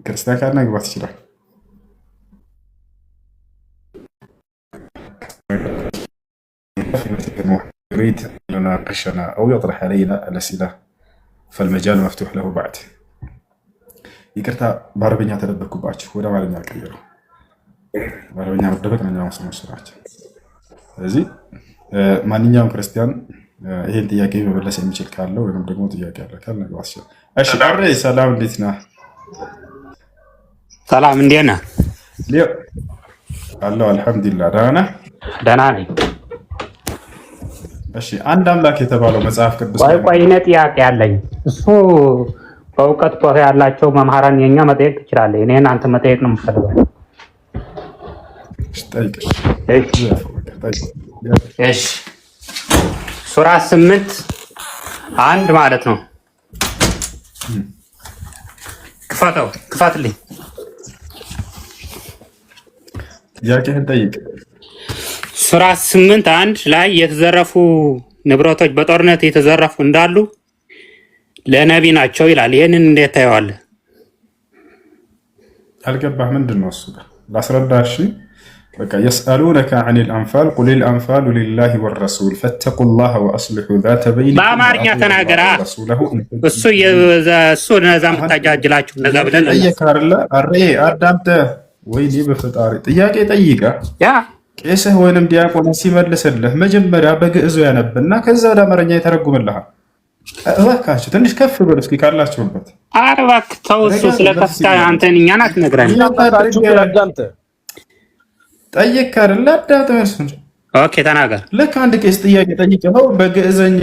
ክርስቲያን ካለ መግባት ይችላል። يريد أن يناقشنا أو يطرح علينا الأسئلة فالمجال مفتوح له بعد. ይቅርታ በአረብኛ ተደበቅኩባችሁ፣ ወደ አማርኛ ቀይሩ። በአረብኛ መደበቅ ነው ሙስሊሞች ስራቸው። ስለዚህ ማንኛውም ክርስቲያን ይሄን ጥያቄ መመለስ የሚችል ካለ ወይም ደግሞ ጥያቄ ያለ ካለ መግባት ይችላል። እሺ አሬ ሰላም፣ እንዴት ነህ? ሰላም እንዴት ነህ? አለሁ አልሐምዱሊላህ። ደህና ነህ? ደህና ነኝ። እሺ አንድ አምላክ የተባለው መጽሐፍ ቅዱስ ቆይ እኔ ጥያቄ አለኝ። እሱ በእውቀት ጦር ያላቸው መምህራን የኛ መጠየቅ ትችላለህ። እኔን አንተ መጠየቅ ነው የምፈልገው። እሺ ሱራ 8:1 ማለት ነው። ክፈትልኝ። ጥያቄህን ጠይቅ። ሱራ 8:1 ላይ የተዘረፉ ንብረቶች በጦርነት የተዘረፉ እንዳሉ ለነቢ ናቸው ይላል። ይህንን እንዴት ታየዋለህ? አልገባህ። ምንድን ነው እሱ? ላስረዳሽ። በቃ የስአሉነከ ዐኒል አንፋል ቁሊል አንፋሉ ሊላሂ ወረሱል ፈተቁላህ ወአስሊሑ ዛተ በይኒኩም። በአማርኛ ተናገራ። እሱ ነዛ የምታጃጅላችሁ ነዛ ብለን ጠየካርለ አሬ አዳምጠ ወይኔ በፈጣሪ ጥያቄ ጠይቀ ቄስህ ወይንም ዲያቆን ሲመልስልህ መጀመሪያ በግዕዙ ያነብና ከዛ ወደ አማርኛ ይተረጉምልሃል። እባካችሁ ትንሽ ከፍ ብሎ እስኪ ካላችሁበት። ኧረ እባክህ ተው። እሱ ስለከፍታ አንተን እኛን አትነግረን። ጠይቅ አይደለ? አዳምጥ መልሱን። ኦኬ ተናገር። ልክ አንድ ቄስ ጥያቄ ጠይቀው በግዕዘኛ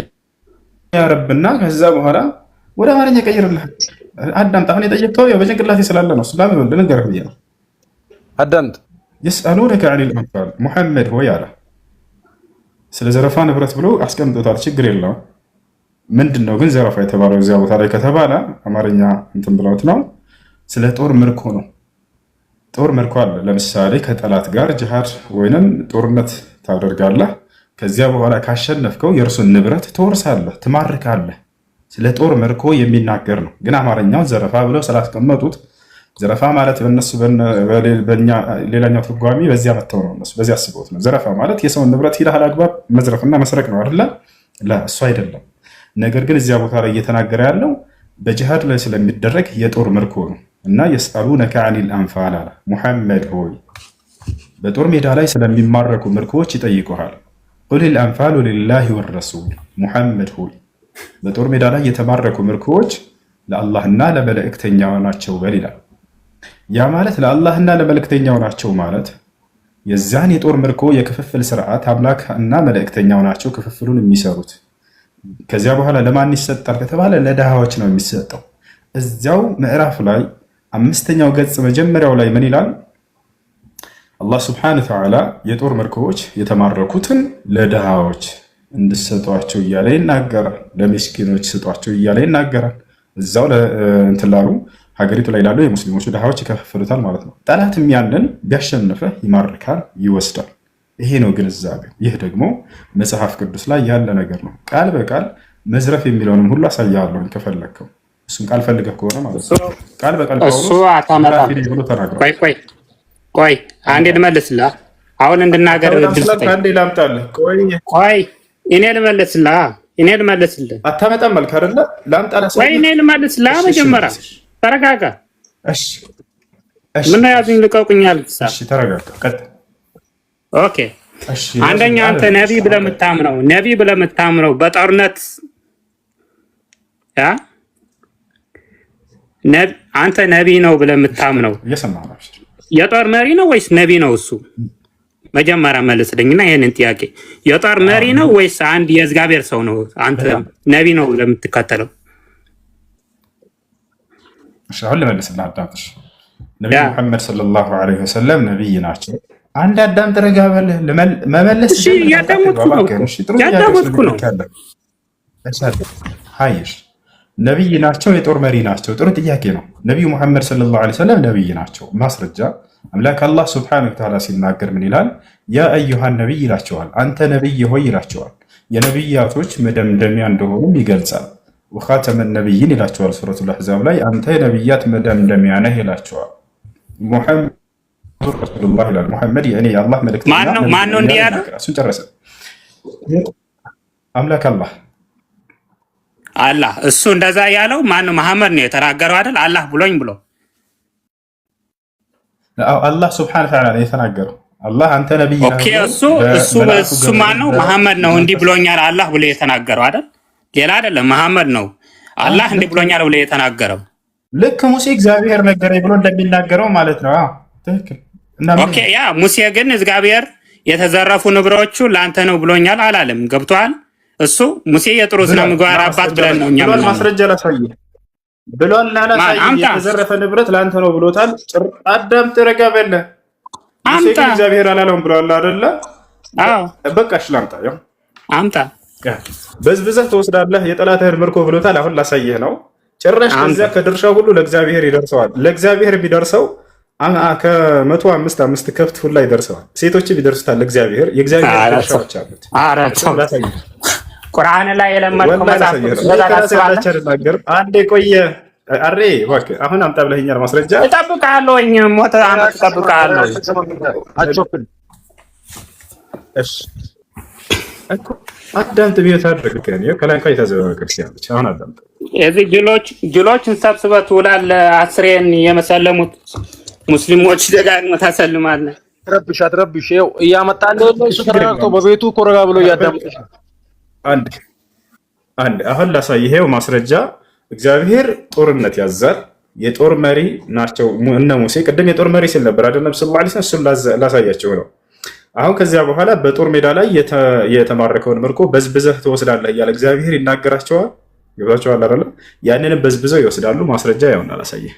ያረብና ከዛ በኋላ ወደ አማርኛ ቀይርልሃል። አዳምጥ። አሁን የጠየቀው በጭንቅላቴ ስላለ ነው። ሰላም ይሁን ልንገርህ ብዬ ነው። አዳምጥ። የስአሉነከ ዐኒል አንፋል ሙሐመድ ሆይ አለ። ስለ ዘረፋ ንብረት ብሎ አስቀምጦታል። ችግር የለውም። ምንድን ነው ግን ዘረፋ የተባለው እዚያ ቦታ ላይ ከተባለ አማርኛ እንትን ብለውት ነው። ስለ ጦር ምርኮ ነው። ጦር ምርኮ አለ። ለምሳሌ ከጠላት ጋር ጅሃድ ወይንም ጦርነት ታደርጋለህ። ከዚያ በኋላ ካሸነፍከው የእርሱን ንብረት ትወርሳለህ፣ ትማርካለህ። ስለ ጦር ምርኮ የሚናገር ነው። ግን አማርኛው ዘረፋ ብለው ስላስቀመጡት ዘረፋ ማለት በእነሱ ሌላኛው ትርጓሜ በዚያ መተው ነው። እነሱ በዚያ አስበውት ነው። ዘረፋ ማለት የሰውን ንብረት ሂደህ አላግባብ መዝረፍና መስረቅ ነው አይደለ? እሱ አይደለም። ነገር ግን እዚያ ቦታ ላይ እየተናገረ ያለው በጅሃድ ላይ ስለሚደረግ የጦር ምርኮ ነው እና የስአሉነከ ዐኒል አንፋል አለ። ሙሐመድ ሆይ በጦር ሜዳ ላይ ስለሚማረኩ ምርኮዎች ይጠይቁሃል። ቁሊል አንፋሉ ሊላሂ ወረሱል። ሙሐመድ ሆይ በጦር ሜዳ ላይ የተማረኩ ምርኮዎች ለአላህና ለመልእክተኛው ናቸው በል ይላል። ያ ማለት ለአላህና ለመልእክተኛው ናቸው ማለት የዛን የጦር ምርኮ የክፍፍል ስርዓት አምላክ እና መልእክተኛው ናቸው ክፍፍሉን የሚሰሩት። ከዚያ በኋላ ለማን ይሰጣል ከተባለ ለድሃዎች ነው የሚሰጠው። እዚያው ምዕራፍ ላይ 5ኛው ገጽ መጀመሪያው ላይ ምን ይላል? አላህ ስብሐነሁ ወተዓላ የጦር ምርኮዎች የተማረኩትን ለድሃዎች እንድሰጧቸው እያለ ይናገራል። ለምስኪኖች ስጧቸው እያለ ይናገራል። እዛው እንትን ላሉ ሀገሪቱ ላይ ላሉ የሙስሊሞቹ ድሃዎች ይከፋፍሉታል ማለት ነው። ጠላትም ያንን ቢያሸንፈህ ይማርካል፣ ይወስዳል። ይሄ ነው ግንዛቤ። ይህ ደግሞ መጽሐፍ ቅዱስ ላይ ያለ ነገር ነው። ቃል በቃል መዝረፍ የሚለውንም ሁሉ አሳያለሁ ከፈለግከው። እሱን ቃል ፈልገህ ከሆነ ማለት ነው። ቃል በቃል ብሎ ተናግሯል። ቆይ አንዴ ልመልስልህ። አሁን እንድናገር ላምጣልህ። ቆይ እኔ ልመልስልህ። አታመጣም መልክ አይደለ? ላምጣልህ። ቆይ እኔ ልመልስልህ። መጀመሪያ ተረጋጋ። ምን ያዙኝ ልቀቁኛል። ተረጋጋ። ኦኬ አንደኛ አንተ ነብይ ብለህ የምታምነው በጦርነት አንተ ነብይ ነው ብለህ የምታምነው የጦር መሪ ነው ወይስ ነብይ ነው? እሱ መጀመሪያ መልስልኝና ይሄንን ጥያቄ የጦር መሪ ነው ወይስ አንድ የእግዚአብሔር ሰው ነው? አንተ ነብይ ነው ብለህ የምትከተለው? እሺ አሁን ልመልስልህ። አዳምጥሽ። ነብዩ መሐመድ ሰለላሁ ዐለይሂ ወሰለም ነብይ ናቸው። አንድ አዳም ተረጋ በልህ መመለስ ያዳመጥኩ ነው። ሀይሽ ነብይ ናቸው፣ የጦር መሪ ናቸው። ጥሩ ጥያቄ ነው። ነቢዩ ሙሐመድ ሰለላሁ ዐለይሂ ወሰለም ነብይ ናቸው። ማስረጃ አምላክ አላህ ሱብሓነሁ ወተዓላ ሲናገር ምን ይላል? ያ አዩሃን ነቢይ ይላቸዋል። አንተ ነብይ ሆይ ይላቸዋል። የነብያቶች መደምደሚያ እንደሆኑም ይገልጻል። ወኻተመ ነቢይን ይላቸዋል ሱረቱል አሕዛብ ላይ አንተ የነቢያት መደምደሚያ ነህ ይላቸዋል። ሙሐመድ ረሱሉላህ ይላል። ሙሐመድ የእኔ የአላህ መልእክተኛ ማን ነው እንዲህ ያለው? እሱን ጨረሰ። አምላክ አላህ እሱ እንደዛ ያለው ማን ነው? መሐመድ ነው የተናገረው አይደል? አላህ ብሎኝ ብሎ አላህ ሱብሓነሁ ወተዓላ ነው የተናገረው። አላህ አንተ ነብይ ነህ። ኦኬ እሱ ማን ነው? መሐመድ ነው እንዲህ ብሎኛል አላህ ብሎ የተናገረው አይደል? ሌላ አይደለም፣ መሐመድ ነው አላህ እንዲህ ብሎኛል ብሎ የተናገረው። ልክ ሙሴ እግዚአብሔር ነገረኝ ብሎ እንደሚናገረው ማለት ነው። ትክክል። ኦኬ ያ ሙሴ ግን እግዚአብሔር የተዘረፉ ንብረዎቹ ለአንተ ነው ብሎኛል አላለም። ገብቶሃል? እሱ ሙሴ የጥሩ ስነ ምግባር አባት ብለን ነው እኛ ማስረጃ ላሳየህ ብሏል። የተዘረፈ ንብረት ለአንተ ነው ብሎታል። አዳም ጥረጋ በለ ሙሴ ግን እግዚአብሔር አላለውም ብሏል አይደለ? አዎ በቃ እሺ ላምጣ። ያው አምጣ። በዝብዘህ ትወስዳለህ የጠላትህን ምርኮ ብሎታል። አሁን ላሳየህ ነው። ጭራሽ ከዚያ ከድርሻው ሁሉ ለእግዚአብሔር ይደርሰዋል። ለእግዚአብሔር ቢደርሰው ከ105 ከብት ሁላ ይደርሰዋል። ሴቶችም ይደርሱታል። ለእግዚአብሔር የእግዚአብሔር ድርሻዎች አሉት። ቁርአን ላይ የለመድከው መጽሐፍ አንዴ ቆየ አሬ እባክህ አሁን አምጣ ብለኸኛል ማስረጃ። እጠብቅሃለሁ ሞተ አመት እጠብቅሃለሁ። እሺ እኮ አዳምጥ ብዬሽ አድርገህ ነው ከላይ እንኳን የታዘበ ክርስቲያኖች አሁን አዳምጥ። እዚህ ጅሎችን ሰብስበህ ትውላለህ። አስሬን የመሰለሙት ሙስሊሞች ደጋግመህ ታሰልማለህ። አትረብሽ። ይኸው እያመጣልህ ነው እሱ ተረጋግቶ በቤቱ ኮረጋ ብሎ እያዳመጠች ነው። አንድ አሁን ላሳይህ። ይኸው ማስረጃ። እግዚአብሔር ጦርነት ያዛል። የጦር መሪ ናቸው እነ ሙሴ። ቅድም የጦር መሪ ሲል ነበር አይደለም ሰለላሁ ዐለይሂ ወሰለም። እሱን ላሳያቸው ነው። አሁን ከዚያ በኋላ በጦር ሜዳ ላይ የተማረከውን ምርኮ በዝብዘህ ትወስዳለህ እያለ እግዚአብሔር ይናገራቸዋል። ይባቸዋል አይደለም? ያንንም በዝብዘው ይወስዳሉ። ማስረጃ ያውና ላሳይህ።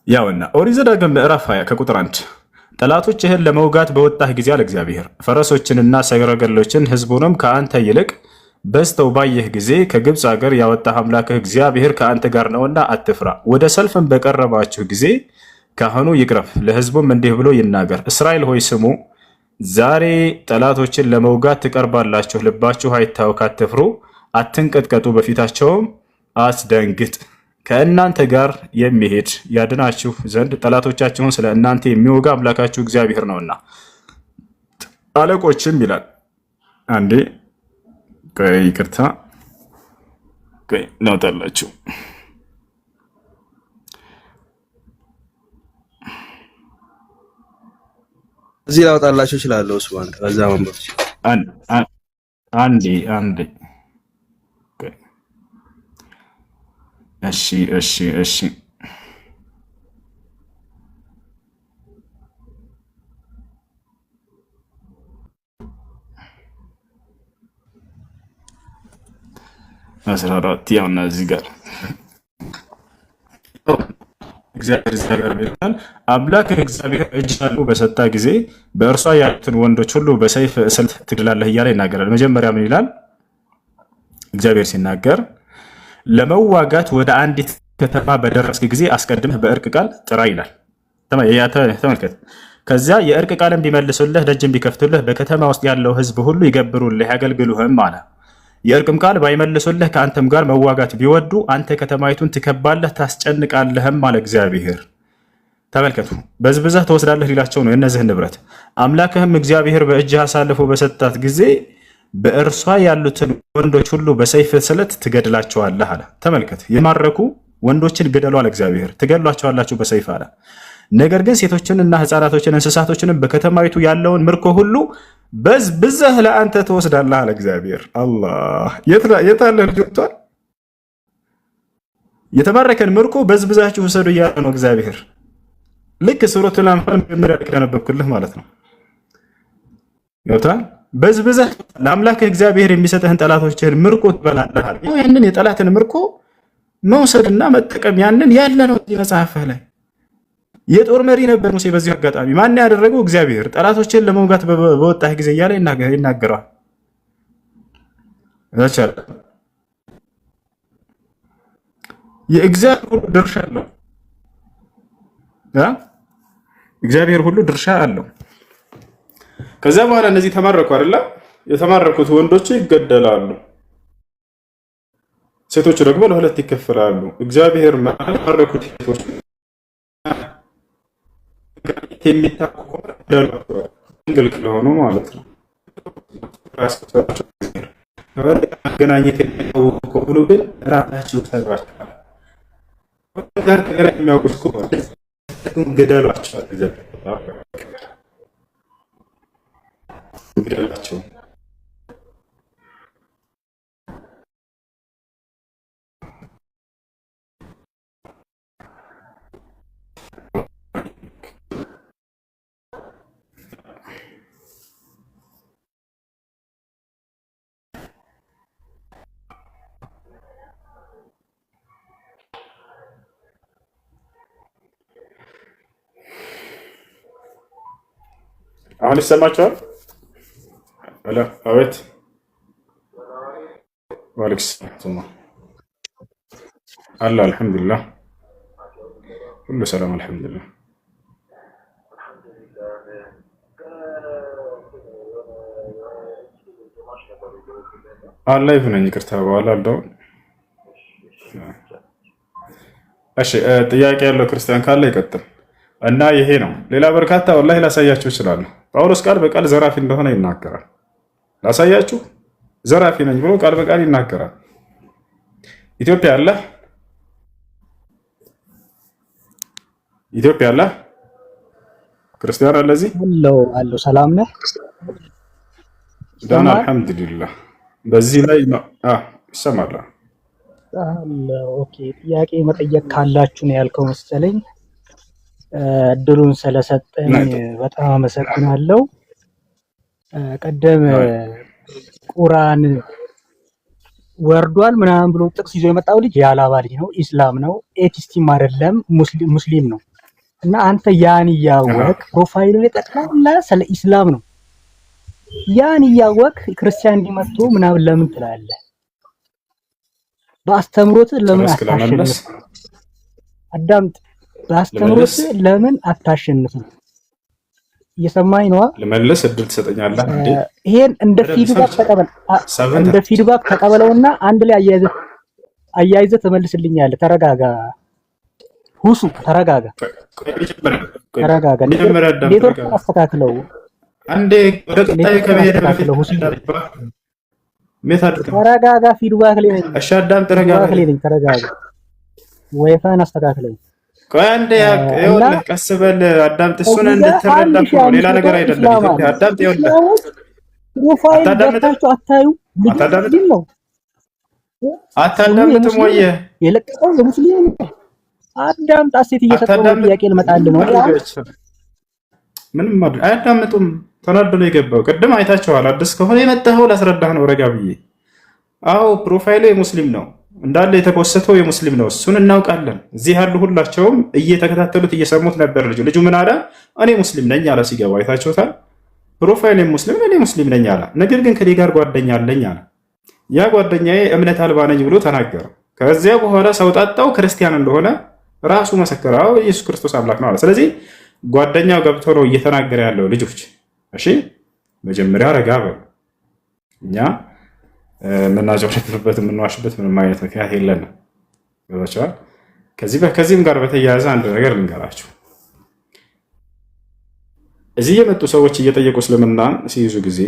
ያውና ኦሪት ዘዳግም ምዕራፍ 20 ከቁጥር 1 ጠላቶችህን ለመውጋት በወጣህ ጊዜ አለ እግዚአብሔር ፈረሶችንና ሰረገሎችን ሕዝቡንም ከአንተ ይልቅ በዝተው ባየህ ጊዜ ከግብፅ ሀገር ያወጣህ አምላክህ እግዚአብሔር ከአንተ ጋር ነውና አትፍራ። ወደ ሰልፍም በቀረባችሁ ጊዜ ካህኑ ይቅረብ፣ ለሕዝቡም እንዲህ ብሎ ይናገር። እስራኤል ሆይ ስሙ፣ ዛሬ ጠላቶችን ለመውጋት ትቀርባላችሁ። ልባችሁ አይታወክ፣ አትፍሩ፣ አትንቀጥቀጡ፣ በፊታቸውም አትደንግጥ። ከእናንተ ጋር የሚሄድ ያድናችሁ ዘንድ ጠላቶቻችሁን ስለ እናንተ የሚወጋ አምላካችሁ እግዚአብሔር ነውና። አለቆችም ይላል። አንዴ ይቅርታ ላውጣላችሁ። እዚህ ላውጣላችሁ እችላለሁ። እሱ ከዛ መንበብ አንዴ እሺ አስራራት ያውና እዚህ ጋር እግዚአብሔር ይላል አምላክ እግዚአብሔር እጅ አሉ በሰጣ ጊዜ በእርሷ ያሉትን ወንዶች ሁሉ በሰይፍ ስልት ትግላለህ እያለ ይናገራል። መጀመሪያ ምን ይላል እግዚአብሔር ሲናገር? ለመዋጋት ወደ አንዲት ከተማ በደረስክ ጊዜ አስቀድመህ በእርቅ ቃል ጥራ ይላል። ተመልከት። ከዚያ የእርቅ ቃልን ቢመልሱልህ ደጅን ቢከፍቱልህ በከተማ ውስጥ ያለው ሕዝብ ሁሉ ይገብሩልህ ያገልግሉህም አለ። የእርቅም ቃል ባይመልሱልህ ከአንተም ጋር መዋጋት ቢወዱ አንተ ከተማይቱን ትከባለህ ታስጨንቃለህም አለ እግዚአብሔር። ተመልከቱ። በዝብዘህ ትወስዳለህ ሊላቸው ነው የእነዚህን ንብረት። አምላክህም እግዚአብሔር በእጅህ አሳልፎ በሰጣት ጊዜ በእርሷ ያሉትን ወንዶች ሁሉ በሰይፍ ስለት ትገድላቸዋለህ አለ። ተመልከት። የማረኩ ወንዶችን ግደሉ አለ እግዚአብሔር፣ ትገድሏቸዋላችሁ በሰይፍ አለ። ነገር ግን ሴቶችንና ሕፃናቶችን እንስሳቶችንም በከተማይቱ ያለውን ምርኮ ሁሉ በዝብዘህ ለአንተ ትወስዳለህ አለ እግዚአብሔር። አላህ የታለ ልጆቷል? የተማረከን ምርኮ በዝብዛችሁ ውሰዱ እያለ ነው እግዚአብሔር። ልክ ሱረቱል አንፋል መጀመሪያ ያነበብኩልህ ማለት ነው። ይወጣል። በዝብዘህ ለአምላክህ እግዚአብሔር የሚሰጥህን ጠላቶችህን ምርኮ ትበላለህ አለ። ያንን የጠላትን ምርኮ መውሰድና መጠቀም ያንን ያለ ነው እዚህ መጽሐፍህ ላይ። የጦር መሪ ነበር ሙሴ። በዚሁ አጋጣሚ ማን ያደረገው? እግዚአብሔር። ጠላቶችን ለመውጋት በወጣህ ጊዜ እያለ ይናገረዋል። የእግዚአብሔር ሁሉ ድርሻ አለው። እግዚአብሔር ሁሉ ድርሻ አለው። ከዚያ በኋላ እነዚህ ተማረኩ አይደለ? የተማረኩት ወንዶች ይገደላሉ። ሴቶቹ ደግሞ ለሁለት ይከፈላሉ። እግዚአብሔር ማረኩት ሴቶች የሚታቁ ድንግል ስለሆኑ ማለት ነው። መገናኘት የሚያውቁ ከሆኑ ግን ራሳቸው ሰሯቸዋል። ጋር ነገር የሚያውቁት ከሆነ ግደሏቸዋል። ግደሏቸው። አሁን ይሰማችኋል? አላ አቤት ወአለይኩም ሰላም አላ አልሐምዱሊላህ ሁሉ ሰላም አልሐምዱሊላህ። አላህ ይሁነኝ። ይቅርታ በኋላ አልደው። እሺ ጥያቄ ያለው ክርስቲያን ካለ ይቀጥል እና ይሄ ነው። ሌላ በርካታ ወላሂ ላሳያችሁ እችላለሁ። ጳውሎስ ቃል በቃል ዘራፊ እንደሆነ ይናገራል። ላሳያችሁ፣ ዘራፊ ነኝ ብሎ ቃል በቃል ይናገራል። ኢትዮጵያ አለ ኢትዮጵያ አለ ክርስቲያን አለ እዚህ አለው። ሰላም ነህ? ዳና አልሐምዱሊላህ። በዚህ ላይ ይሰማል። ኦኬ ጥያቄ መጠየቅ ካላችሁ ነው ያልከው መሰለኝ። እድሉን ስለሰጠኝ በጣም አመሰግናለሁ። ቀደም ቁርአን ወርዷል ምናምን ብሎ ጥቅስ ይዞ የመጣው ልጅ የአላባ ልጅ ነው፣ ኢስላም ነው፣ ኤቲስቲም አይደለም ሙስሊም ነው። እና አንተ ያን እያወቅ ፕሮፋይሉ ላይ ጠቅላላ ስለ ኢስላም ነው። ያን እያወቅ ክርስቲያን እንዲመጡ ምናምን ለምን ትላለህ? በአስተምሮት ለምን አታሸንፍ? አዳምጥ። በአስተምሮት ለምን አታሸንፍም? እየሰማኝ ነው? ለመለስ እድል ትሰጠኛለህ እንዴ? ይሄን እንደ ፊድባክ ተቀበል፣ እንደ ፊድባክ ተቀበለውና አንድ ላይ አያይዘህ ተመልስልኛለህ። ተረጋጋ ሁሱ፣ ተረጋጋ። ኔትወርክ አስተካክለው አንዴ ወደ ቀጣይ ከመሄድ በፊት ተረጋጋ። ፊድባክ ላይ ነኝ። እሺ አዳም ተረጋጋ። ዋይፋይን አስተካክለው። ቆይ አንዴ ይኸውልህ፣ ቀስ በል አዳምጥ። እሱን እንድትረዳ ሌላ ነገር አይደለም። ኢትዮጵያ አዳምጥ። ይኸውልህ ፕሮፋይል ገብታችሁ አታዩ? ልጅ ነው አታዳምጥም ወይ? የለቀቀው የሙስሊም አዳምጥ። አሴት እየሰጠው ጥያቄ ልመጣልህ ነው። ምንም አያዳምጡም። ተናዶ ነው የገባው። ቅድም አይታችኋል። አዲስ ከሆነ የመጣኸው ላስረዳህ ነው ረጋ ብዬ። አዎ ፕሮፋይሉ የሙስሊም ነው እንዳለ የተፖሰተው የሙስሊም ነው። እሱን እናውቃለን። እዚህ ያሉ ሁላቸውም እየተከታተሉት እየሰሙት ነበር። ልጁ ምን አለ? እኔ ሙስሊም ነኝ አለ ሲገባ። አይታችሁታል። ፕሮፋይል ሙስሊም፣ እኔ ሙስሊም ነኝ አለ። ነገር ግን ከኔ ጋር ጓደኛ አለኝ አለ። ያ ጓደኛዬ እምነት አልባ ነኝ ብሎ ተናገረ። ከዚያ በኋላ ሰው ጣጣው ክርስቲያን እንደሆነ ራሱ መሰከረ። አዎ ኢየሱስ ክርስቶስ አምላክ ነው አለ። ስለዚህ ጓደኛው ገብቶ ነው እየተናገረ ያለው። ልጆች እሺ መጀመሪያ ረጋ በሉ። እኛ የምናጨበጭብበት የምንዋሽበት ምንም አይነት ምክንያት የለንም። ገባችኋል? ከዚህም ጋር በተያያዘ አንድ ነገር ልንገራችሁ። እዚህ የመጡ ሰዎች እየጠየቁ እስልምናን ሲይዙ ጊዜ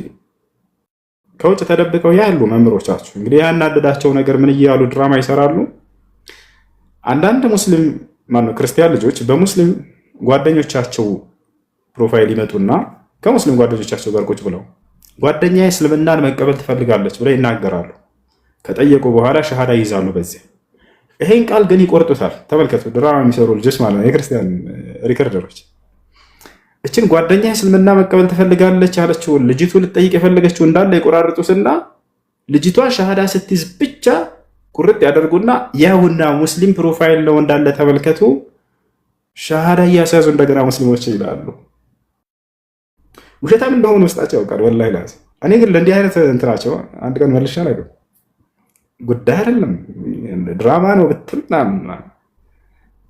ከውጭ ተደብቀው ያሉ መምህሮቻችሁ እንግዲህ ያናደዳቸው ነገር ምን እያሉ ድራማ ይሰራሉ። አንዳንድ ሙስሊም ማነው ክርስቲያን ልጆች በሙስሊም ጓደኞቻቸው ፕሮፋይል ይመጡና ከሙስሊም ጓደኞቻቸው ጋር ቁጭ ብለው ጓደኛዬ እስልምናን መቀበል ትፈልጋለች ብለው ይናገራሉ። ከጠየቁ በኋላ ሸሃዳ ይይዛሉ። በዚህ ይሄን ቃል ግን ይቆርጡታል። ተመልከቱ፣ ድራማ የሚሰሩ ልጆች ማለት ነው፣ የክርስቲያን ሪከርደሮች። እችን ጓደኛዬ እስልምና መቀበል ትፈልጋለች ያለችውን ልጅቱ ልትጠይቅ የፈለገችው እንዳለ ይቆራርጡትና ልጅቷ ሸሃዳ ስትይዝ ብቻ ቁርጥ ያደርጉና ያውና ሙስሊም ፕሮፋይል ነው እንዳለ ተመልከቱ፣ ሸሃዳ እያስያዙ እንደገና ሙስሊሞች ይላሉ። ውሸታም እንደሆኑ ውስጣቸው ያውቃል። ወላሂ ላዚ እኔ ግን ለእንዲህ አይነት እንትናቸው አንድ ቀን መልሻ ላይ ጉዳይ አይደለም ድራማ ነው ብትል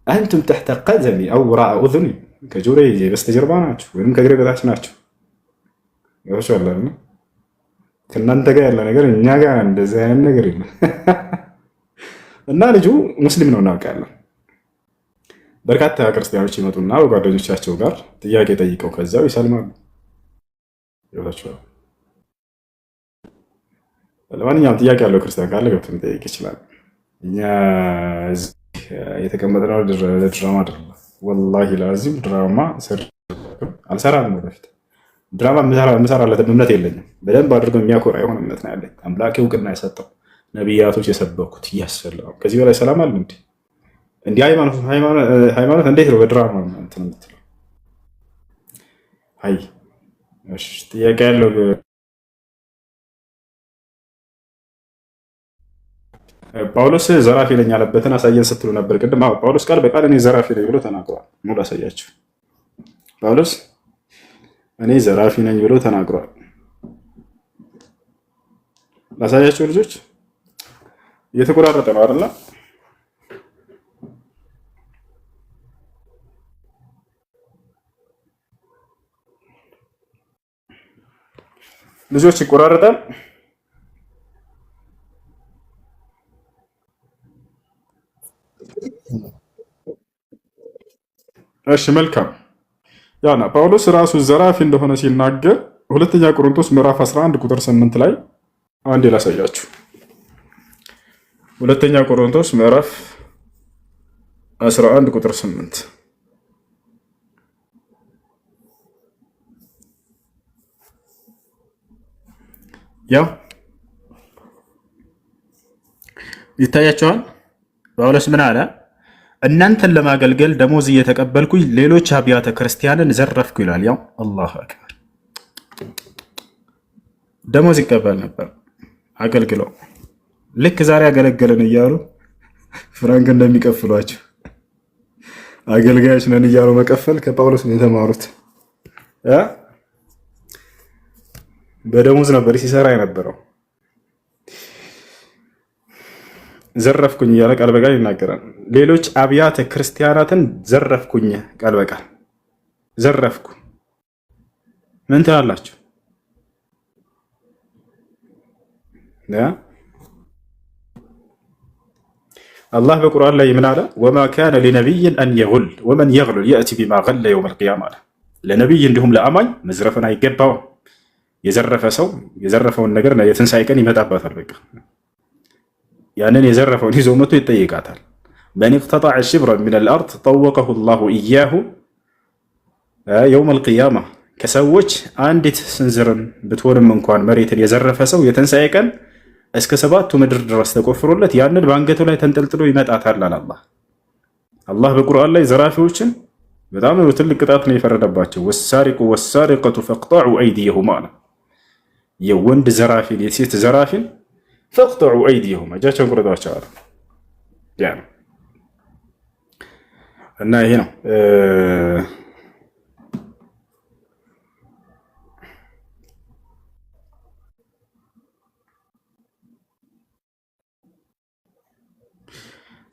አንቱም ተሕተ ቀደሚ አው ወራአ ኡዙኒ ከጆሮዬ በስተጀርባ ናችሁ ወይም ከእግሬ በታች ናችሁ። ያውሻላል ከእናንተ ጋር ያለ ነገር እኛ ጋር እንደዚህ አይነት ነገር የለም። እና ልጁ ሙስሊም ነው እናውቃለን። በርካታ ክርስቲያኖች ይመጡና በጓደኞቻቸው ጋር ጥያቄ ጠይቀው ከዚያው ይሰልማሉ። ይወታቸዋል። ለማንኛውም ጥያቄ ያለው ክርስቲያን ካለ ገብቶ መጠየቅ ይችላል። እኛ የተቀመጥነው ለድራማ አይደለም። ወላሂ ላዚም ድራማ አልሰራም። ወደፊት ድራማ የምሰራለት እምነት የለኝም። በደንብ አድርገው የሚያኮራ የሆነ እምነት ነው ያለኝ። አምላኬ እውቅና የሰጠው ነቢያቶች የሰበኩት እያሰላው ከዚህ በላይ ሰላም አለ እንዴ? እንዲህ ሃይማኖት እንዴት ነው በድራማ እንትን የምትለው? አይ እሺ፣ ጥያቄ ያለው ጳውሎስ ዘራፊ ነኝ ያለበትን አሳየን ስትሉ ነበር ቅድም። ጳውሎስ ቃል በቃል እኔ ዘራፊ ነኝ ብሎ ተናግሯል። ሙሉ አሳያችሁ። ጳውሎስ እኔ ዘራፊ ነኝ ብሎ ተናግሯል። ላሳያችሁ ልጆች፣ እየተቆራረጠ ነው አይደል? ልጆች ይቆራረጣል። እሺ መልካም። ያና ጳውሎስ ራሱ ዘራፊ እንደሆነ ሲናገር ሁለተኛ ቆሮንቶስ ምዕራፍ 11 ቁጥር 8 ላይ አንዴ ላሳያችሁ። ሁለተኛ ቆሮንቶስ ምዕራፍ 11 ቁጥር 8 ያው ይታያቸዋል። ጳውሎስ ምን አለ? እናንተን ለማገልገል ደሞዝ እየተቀበልኩኝ ሌሎች አብያተ ክርስቲያንን ዘረፍኩ ይላል። ያው አላሁ አክበር፣ ደሞዝ ይቀበል ነበር አገልግለው። ልክ ዛሬ አገለገልን እያሉ ፍራንክ እንደሚቀፍሏቸው አገልጋዮች ነን እያሉ መቀፈል ከጳውሎስ ነው የተማሩት። በደሞዝ ነበር ሲሰራ የነበረው። ዘረፍኩኝ እያለ ቃል በቃል ይናገራል። ሌሎች አብያተ ክርስቲያናትን ዘረፍኩኝ፣ ቃል በቃል ዘረፍኩ። ምን ትላላችሁ? አላህ በቁርአን ላይ ምን አለ? ወማ ካነ ሊነቢይን አን የጉል ወመን የግሉል የእቲ ቢማ ገለ የውም አልቂያማ አለ። ለነቢይ እንዲሁም ለአማኝ መዝረፍን አይገባውም። የዘረፈ ሰው የዘረፈውን ነገር የትንሣኤ ቀን ይመጣበታል። በቃ ያንን የዘረፈውን ይዞ መቶ ይጠይቃታል። መን ኢቅተጠዐ ሽብረን ሚነል አርድ ጠወቀሁ ላሁ ኢያሁ የውም አልቂያማ። ከሰዎች አንዲት ስንዝርን ብትሆንም እንኳን መሬትን የዘረፈ ሰው የትንሣኤ ቀን እስከ 7ቱ ምድር ድረስ ተቆፍሮለት ያንን በአንገቱ ላይ ተንጠልጥሎ ይመጣታል አለ አላህ። አላህ በቁርአን ላይ ዘራፊዎችን በጣም ትልቅ ቅጣት ነው የፈረደባቸው። ወሳሪቁ ወሳሪቀቱ ፈቅጠዑ አይዲየሁማ አለ። የወንድ ዘራፊን የሴት ዘራፊን ፈቅጠዑ አይዲየሁማ እጃቸውን ቁረጧቸው አለ። ያ ነው እና ይሄ ነው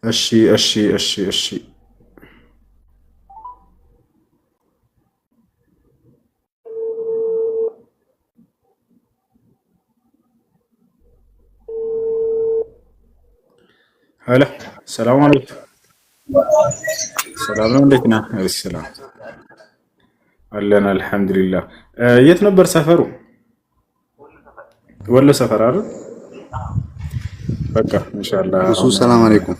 እሺ ሄሎ ሰላም አለይኩም። ሰላም ነው፣ እንዴት ነህ? ሰላም አለን አልሐምዱሊላህ። የት ነበር ሰፈሩ? ወሎ ሰፈር አይደል? በቃ ኢንሻአላህ እሱ። ሰላም አለይኩም።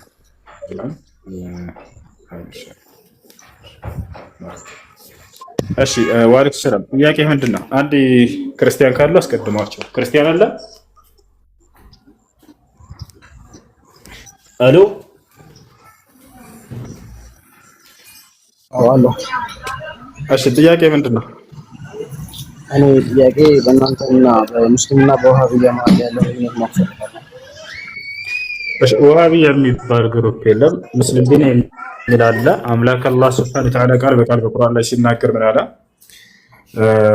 እሺ ዋሌኩም ሰላም። ጥያቄ ምንድን ነው? አንድ ክርስቲያን ካለው አስቀድሟቸው። ክርስቲያን አለ? አሎ አሎ። እሺ ጥያቄ ምንድን ነው? እኔ ጥያቄ በእናንተና በሙስሊምና በወሃቢያ መሀል ያለው ልዩነት ማፈለግ። እሺ ወሃቢያ የሚባል ግሩፕ የለም። ሙስሊም ግን የሚል አለ። አምላክ አላህ ሱብሓነሁ ወተዓላ ቃል በቃል በቁርአን ላይ ሲናገር ምን አለ?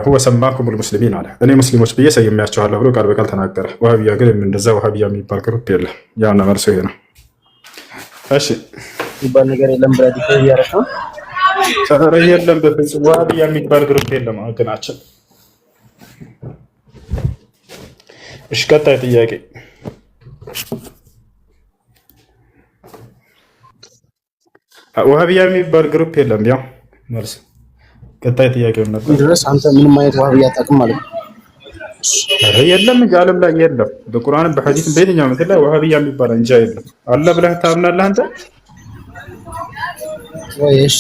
ሁወ ሰማኩሙል ሙስሊሚን አለ። እኔ ሙስሊሞች ብዬ ሰይሜያቸዋለሁ ብሎ ቃል በቃል ተናገረ። ወሃቢያ ግን እንደዛ ወሃቢያ የሚባል ግሩፕ የለም። ያውና መልሶ ይሄ ነው። እሺ ይባል ነገር የለም ብላ ዲፈር ያረካ ኧረ የለም በፍጹም ወሃቢያ የሚባል ግሩፕ የለም። አገናችን። እሺ ቀጣይ ጥያቄ ወሃቢያ የሚባል ግሩፕ የለም። ያው መልስ ቀጣይ ጥያቄው ነበር ድረስ አንተ ምንም አይነት ወሃቢያ አታውቅም ማለት ነው? የለም እንጂ ዓለም ላይ የለም። በቁርአንም በሐዲስም በየትኛው ምክር ላይ ወሃቢያ የሚባል እንጃ የለም። አለ ብለህ ታምናለህ አንተ? ወይስ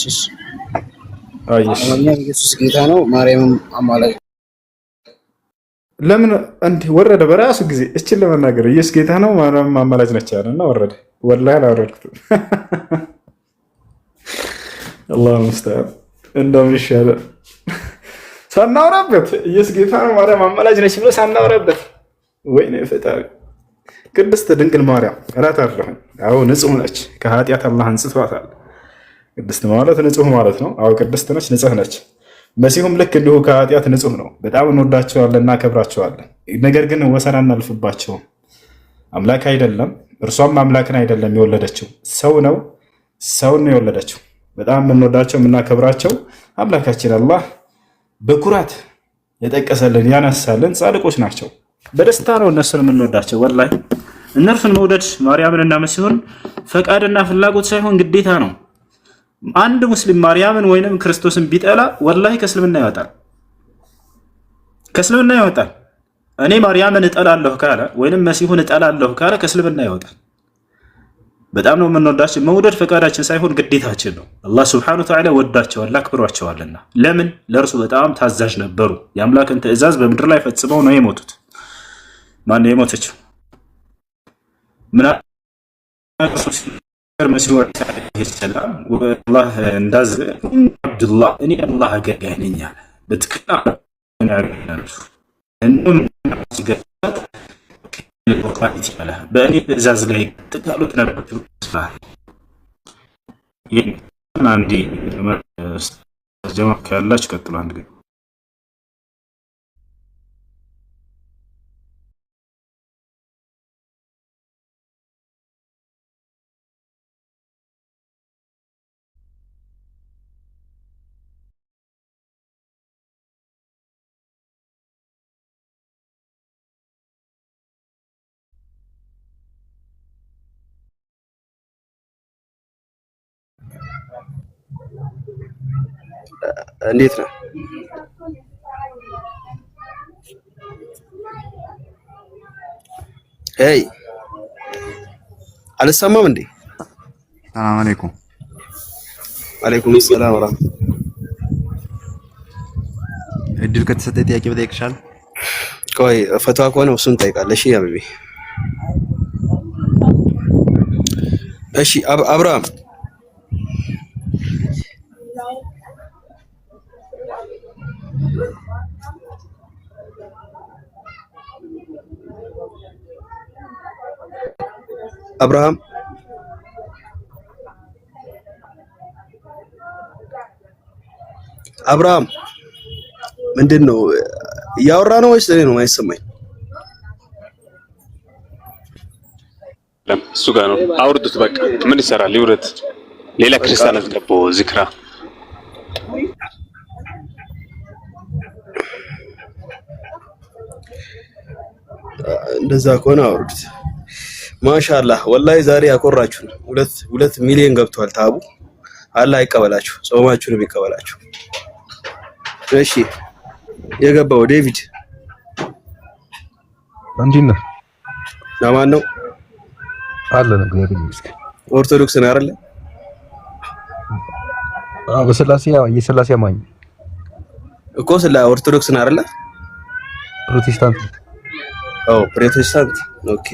አይሽ ኢየሱስ ጌታ ነው ማርያምም አማላጅ? ለምን እንዲህ ወረደ? በራሱ ጊዜ እችን ለመናገር ኢየሱስ ጌታ ነው ማርያምም አማላጅ ነች ያለና ወረደ። ወላሂ አላወረድኩትም። አላህ ሙስተዓን እንደምን ይሻላል ሳናወራበት ኢየሱስ ጌታ ነው ማርያም አማላጅ ነች ብሎ ሳናወራበት፣ ወይኔ ፈጣሪ። ቅድስት ድንግል ማርያም እላታለሁ፣ አዎ ንጹህ ነች፣ ከኃጢአት አላህ አንጽቷታል። ቅድስት ማለት ንጹህ ማለት ነው። አዎ ቅድስት ነች፣ ንጹህ ነች። መሲሁም ልክ እንዲሁ ከኃጢአት ንጹህ ነው። በጣም እንወዳቸዋለን፣ እናከብራቸዋለን። ነገር ግን ወሰን አናልፍባቸውም። አምላክ አይደለም፣ እርሷም አምላክን አይደለም የወለደችው፣ ሰው ነው፣ ሰውን ነው የወለደችው። በጣም የምንወዳቸው የምናከብራቸው አምላካችን አላህ በኩራት የጠቀሰልን ያነሳልን ጻድቆች ናቸው። በደስታ ነው እነሱን የምንወዳቸው። ወላሂ እነርሱን መውደድ ማርያምንና መሲሁን ፈቃድና ፍላጎት ሳይሆን ግዴታ ነው። አንድ ሙስሊም ማርያምን ወይንም ክርስቶስን ቢጠላ ወላሂ ከእስልምና ይወጣል፣ ከእስልምና ይወጣል። እኔ ማርያምን እጠላለሁ ካለ ወይንም መሲሁን እጠላለሁ ካለ ከእስልምና ይወጣል። በጣም ነው የምንወዳቸው። መውደድ ፈቃዳችን ሳይሆን ግዴታችን ነው። አላህ ሱብሓነሁ ወተዓላ ወዳቸዋል፣ አክብሯቸዋልና። ለምን? ለእርሱ በጣም ታዛዥ ነበሩ። የአምላክን ትእዛዝ በምድር ላይ ፈጽመው ነው የሞቱት። ማን ነው የሞተችው? መሲሁ ዓለይሂ ሰላም ወላህ እንዳዘ አብዱላህ እኔ አላህ አገልጋይ ነኝ አለ። በትክክል በእኔ ትእዛዝ ላይ ጥቃሉት ነበር። አንዴ ጀማ ካላችሁ ቀጥሎ አንድ ግን እንዴት ነው? ሄይ አልሰማም እንዴ? ሰላም አለይኩም። አለይኩም ሰላም ወራህመቱላህ። እድል ከተሰጠ ጥያቄ በጠይቅሻል። ቆይ ፈትዋ ከሆነ እሱን ጠይቃለህ። እሺ አብቢ። እሺ አብርሃም አብርሃም አብርሃም ምንድን ነው እያወራ ነው ወይስ እኔ ነው የማይሰማኝ? እሱ ጋር ነው። አውርዱት በቃ ምን ይሰራል? ይውረድ። ሌላ ክርስቲያን አስገባው ዚክራ። እንደዛ ከሆነ አውርዱት። ማሻአላህ ወላሂ ዛሬ ያኮራችሁ። ሁለት ሚሊዮን ገብቷል። ታቡ አላህ ይቀበላችሁ፣ ጾማችሁንም ይቀበላችሁ። እሺ የገባው ዴቪድ እንዴት ነህ? ለማን ነው? አለን እግዚአብሔር ይመስገን። ኦርቶዶክስ ነው አይደል? በስላሴ የስላሴ አማኝ እኮ ስለ ኦርቶዶክስ ነው አይደል? ፕሮቴስታንት። ፕሮቴስታንት። ኦኬ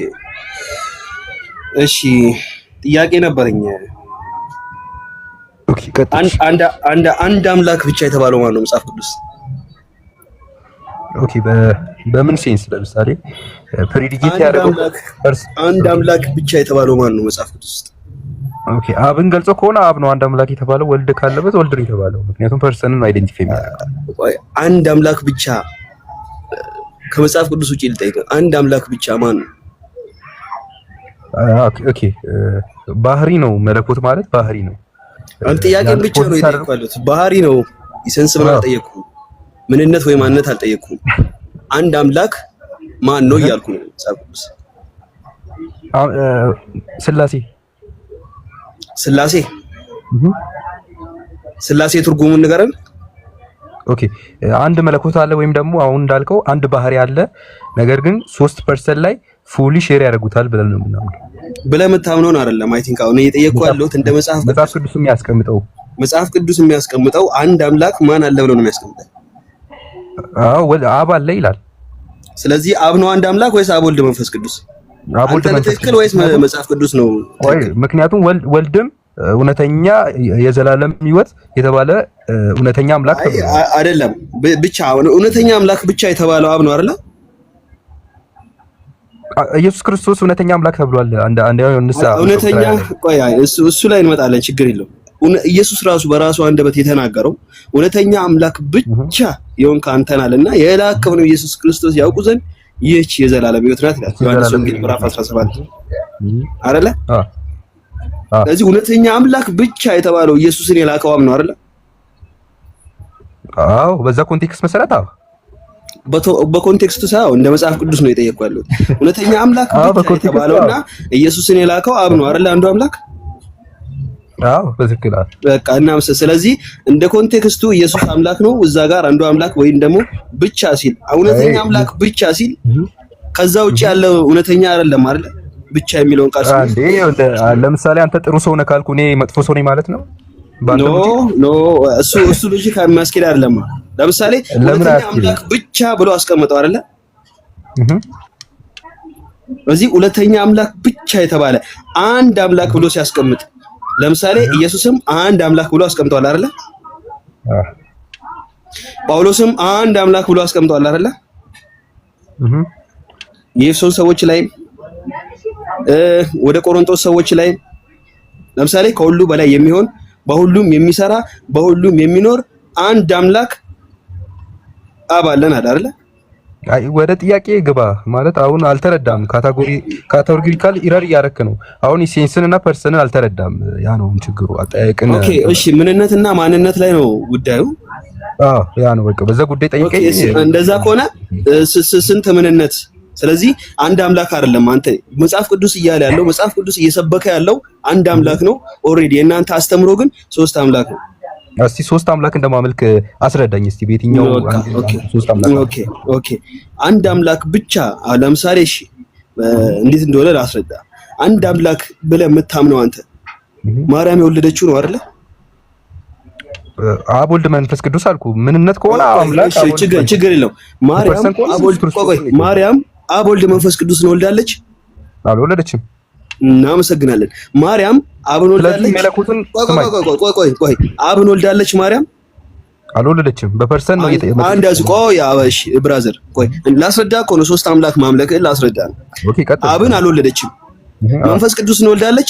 እሺ ጥያቄ ነበረኝ። ኦኬ ቀጥል። አንድ አምላክ ብቻ የተባለው ማን ነው መጽሐፍ ቅዱስ? ኦኬ በምን ሴንስ? ለምሳሌ ፕሪዲኬት ያደረገው አንድ አምላክ ብቻ የተባለው ማን ነው መጽሐፍ ቅዱስ ውስጥ? ኦኬ አብን ገልጾ ከሆነ አብ ነው አንድ አምላክ የተባለው። ወልድ ካለበት ወልድ ነው የተባለው። ምክንያቱም ፐርሰንን አይደንቲፋይ የሚያደርገው አንድ አምላክ ብቻ ከመጽሐፍ ቅዱስ ውጪ ልጠይቅ። አንድ አምላክ ብቻ ማን ነው? ኦኬ ባህሪ ነው። መለኮት ማለት ባህሪ ነው። አንተ ጥያቄ ብቻ ነው የጠየቅኩት። ባህሪ ነው ኢሰንስ ምን አልጠየቅኩም። ምንነት ወይ ማንነት አልጠየቅኩም። አንድ አምላክ ማን ነው እያልኩ ነው። መጽሐፍ ቅዱስ ስላሴ ስላሴ ትርጉሙን ንገረን። ኦኬ አንድ መለኮት አለ ወይም ደግሞ አሁን እንዳልከው አንድ ባህሪ አለ፣ ነገር ግን 3% ላይ ፉሊ ሼር ያደርጉታል ብለን ነው የምናምነው። ብለህ የምታምነውን አይደለም። አይ ቲንክ አሁን እየጠየቅኩ ያለሁት እንደ መጽሐፍ ቅዱስ የሚያስቀምጠው አንድ አምላክ ማን አለ ብሎ ነው የሚያስቀምጠው? አብ አለ ይላል። ስለዚህ አብ ነው አንድ አምላክ ወይስ አብ ወልድ መንፈስ ቅዱስ? አብ ወልድ መንፈስ ቅዱስ ወይስ መጽሐፍ ቅዱስ ነው? ምክንያቱም ወልድም እውነተኛ የዘላለም ሕይወት የተባለ እውነተኛ አምላክ አይደለም። ብቻ እውነተኛ አምላክ ብቻ የተባለው አብ ነው አይደል? ኢየሱስ ክርስቶስ እውነተኛ አምላክ ተብሏል። አንድ እውነተኛ ቆይ እሱ ላይ እንመጣለን፣ ችግር የለውም። ኢየሱስ ራሱ በራሱ አንደበት የተናገረው እውነተኛ አምላክ ብቻ የሆንክ አንተን አለና የላከውን ኢየሱስ ክርስቶስ ያውቁ ዘንድ ይህች የዘላለም ሕይወት ናት ይላል ዮሐንስ ወንጌል ምዕራፍ 17 አይደለ? ስለዚህ እውነተኛ አምላክ ብቻ የተባለው ኢየሱስን የላከው አብ ነው አይደለ? አዎ፣ በዛ ኮንቴክስት መሰረት አዎ፣ በኮንቴክስቱ ሳይሆን እንደ መጽሐፍ ቅዱስ ነው የጠየቅኩ ያለሁት። እውነተኛ አምላክ ብቻ የተባለውና ኢየሱስን የላከው አብ ነው አይደለ? አንዱ አምላክ። አዎ፣ በትክክል በቃ እና ስለዚህ እንደ ኮንቴክስቱ ኢየሱስ አምላክ ነው እዛ ጋር አንዱ አምላክ ወይም ደግሞ ብቻ ሲል እውነተኛ አምላክ ብቻ ሲል ከዛ ውጪ ያለው እውነተኛ አይደለም አይደለ? ብቻ የሚለውን ቃል አንዴ ለምሳሌ አንተ ጥሩ ሰው ነህ ካልኩ እኔ መጥፎ ሰው ነኝ ማለት ነው? ኖ እሱ ሎጂክ የሚያስኬድ አይደለም። ለምሳሌ እውነተኛ አምላክ ብቻ ብሎ አስቀምጠው አይደለ? እዚህ እውነተኛ አምላክ ብቻ የተባለ አንድ አምላክ ብሎ ሲያስቀምጥ ለምሳሌ ኢየሱስም አንድ አምላክ ብሎ አስቀምጧል አይደለ? ጳውሎስም አንድ አምላክ ብሎ አስቀምጧል አይደለ? የኤፌሶን ሰዎች ላይ ወደ ቆሮንቶስ ሰዎች ላይ ለምሳሌ ከሁሉ በላይ የሚሆን በሁሉም የሚሰራ በሁሉም የሚኖር አንድ አምላክ አብ አለን አይደለ? አይ ወደ ጥያቄ ግባ ማለት አሁን አልተረዳም። ካቴጎሪካል ኢረር እያደረክ ነው። አሁን ሴንስንና ፐርሰንን አልተረዳም። ያ ነው ችግሩ። አጠያየቅን ኦኬ፣ እሺ፣ ምንነትና ማንነት ላይ ነው ጉዳዩ። ያ ነው በቃ በዛ ጉዳይ ጠይቀኝ። እንደዛ ከሆነ ስንት ምንነት? ስለዚህ አንድ አምላክ አይደለም። አንተ መጽሐፍ ቅዱስ እያለ ያለው መጽሐፍ ቅዱስ እየሰበከ ያለው አንድ አምላክ ነው። ኦሬዲ የእናንተ አስተምሮ ግን ሶስት አምላክ ነው። እስቲ ሶስት አምላክ እንደማመልክ አስረዳኝ እስቲ በየትኛው ሶስት አምላክ? ኦኬ አንድ አምላክ ብቻ ለምሳሌ እሺ እንዴት እንደሆነ ላስረዳ። አንድ አምላክ ብለህ የምታምነው አንተ ማርያም የወለደችው ነው አይደለ? አብ ወልድ መንፈስ ቅዱስ አልኩ። ምንነት ከሆነ አምላክ ችግር የለው። ማርያም አብ ወልድ መንፈስ ቅዱስ ነው ወልዳለች? አልወለደችም። እናመሰግናለን። ማርያም አብን ወልዳለች? ቆይ አብን ወልዳለች ማርያም? አልወለደችም። በፐርሰንት ነው አንድ ያዝ። ቆይ አበሽ ብራዘር ቆይ ላስረዳ እኮ ነው። ሶስት አምላክ ማምለክ ላስረዳ ነው። አብን አልወለደችም። መንፈስ ቅዱስን ወልዳለች?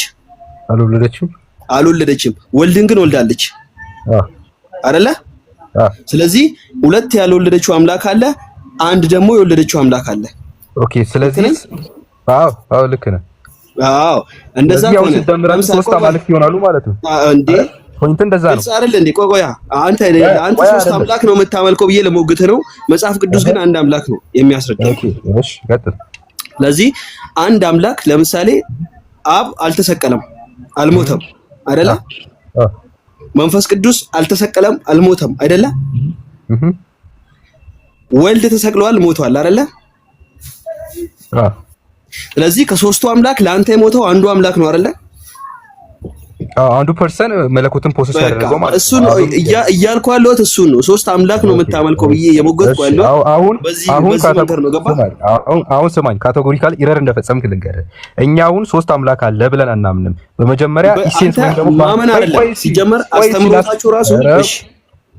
አልወለደችም። ወልድን ግን ወልዳለች አይደለ? ስለዚህ ሁለት ያልወለደችው አምላክ አለ፣ አንድ ደግሞ የወለደችው አምላክ አለ። ኦኬ፣ ስለዚህ አዎ ልክ ነህ። አዎ እንደዛ ነው። ለምሳሌ ሶስት አምላክ ይሆናሉ ማለት ነው እንዴ? ፖይንት እንደዛ ነው አይደል እንዴ? ቆይ አንተ ሶስት አምላክ ነው የምታመልከው ብዬ ለሞግት ነው። መጽሐፍ ቅዱስ ግን አንድ አምላክ ነው የሚያስረዳው። ኦኬ እሺ ቀጥል። ስለዚህ አንድ አምላክ ለምሳሌ አብ አልተሰቀለም አልሞተም አይደለ? መንፈስ ቅዱስ አልተሰቀለም አልሞተም አይደለ? ወልድ ተሰቅሏል ሞቷል አይደለ? ስለዚህ ከሶስቱ አምላክ ለአንተ የሞተው አንዱ አምላክ ነው አይደለ? አንዱ ፐርሰን መለኮትን ፕሮሰስ ያደረገው ማለት እሱ ነው እያልኩ ያለሁት እሱ ነው። ሶስት አምላክ ነው የምታመልከው ብዬ የሞገትኩ ያለው አሁን ስማኝ፣ ካቴጎሪካል ኢረር እንደፈጸምክ ልንገርህ። እኛ አሁን ሶስት አምላክ አለ ብለን አናምንም። በመጀመሪያ ኢሴንስ ወይ ደግሞ ማመን አይደለም ሲጀመር አስተምሮታችሁ ራሱ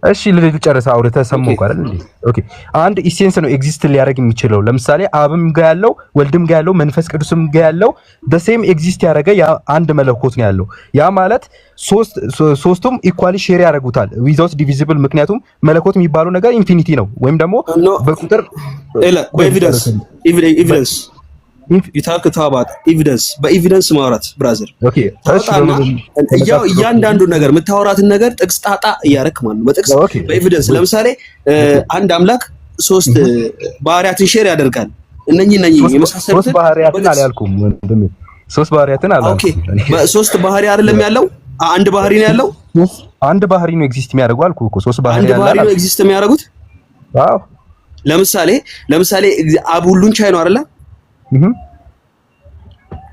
እሺ ልጨርስ። አውርተህ ሰማሁ አይደል እንዴ? ኦኬ አንድ ኢሴንስ ነው ኤግዚስት ሊያደርግ የሚችለው። ለምሳሌ አብም ጋር ያለው ወልድም ጋር ያለው መንፈስ ቅዱስም ጋር ያለው በሴም ኤግዚስት ያደረገ ያ አንድ መለኮት ነው ያለው። ያ ማለት ሶስቱም ኢኳሊ ሼር ያደርጉታል ዊዛውት ዲቪዚብል። ምክንያቱም መለኮት የሚባለው ነገር ኢንፊኒቲ ነው ወይም ደግሞ በቁጥር ኤቪደንስ ኤቪደንስ በኤቪደንስ ማውራት ብራዘር። ኦኬ እያንዳንዱ ነገር የምታወራትን ነገር ጥቅስ ጣጣ እያደረክ ማለት ነው። በጥቅስ በኤቪደንስ ለምሳሌ አንድ አምላክ ሶስት ባህሪያትን ሼር ያደርጋል። እነኚህ የመሳሰሉትን ሶስት ባህሪያትን አላልኩም ወንድሜ፣ ሶስት ባህሪያትን አላልኩም። ኦኬ ሶስት ባህሪ አይደለም ያለው አንድ ባህሪ ነው ያለው። አንድ ባህሪ ነው ኤግዚስት የሚያደርገው አልኩህ እኮ። ሶስት ባህሪ ያለው አንድ ባህሪ ነው ኤግዚስት የሚያደርጉት። አዎ ለምሳሌ አብ ሁሉን ቻይ ነው አይደለ?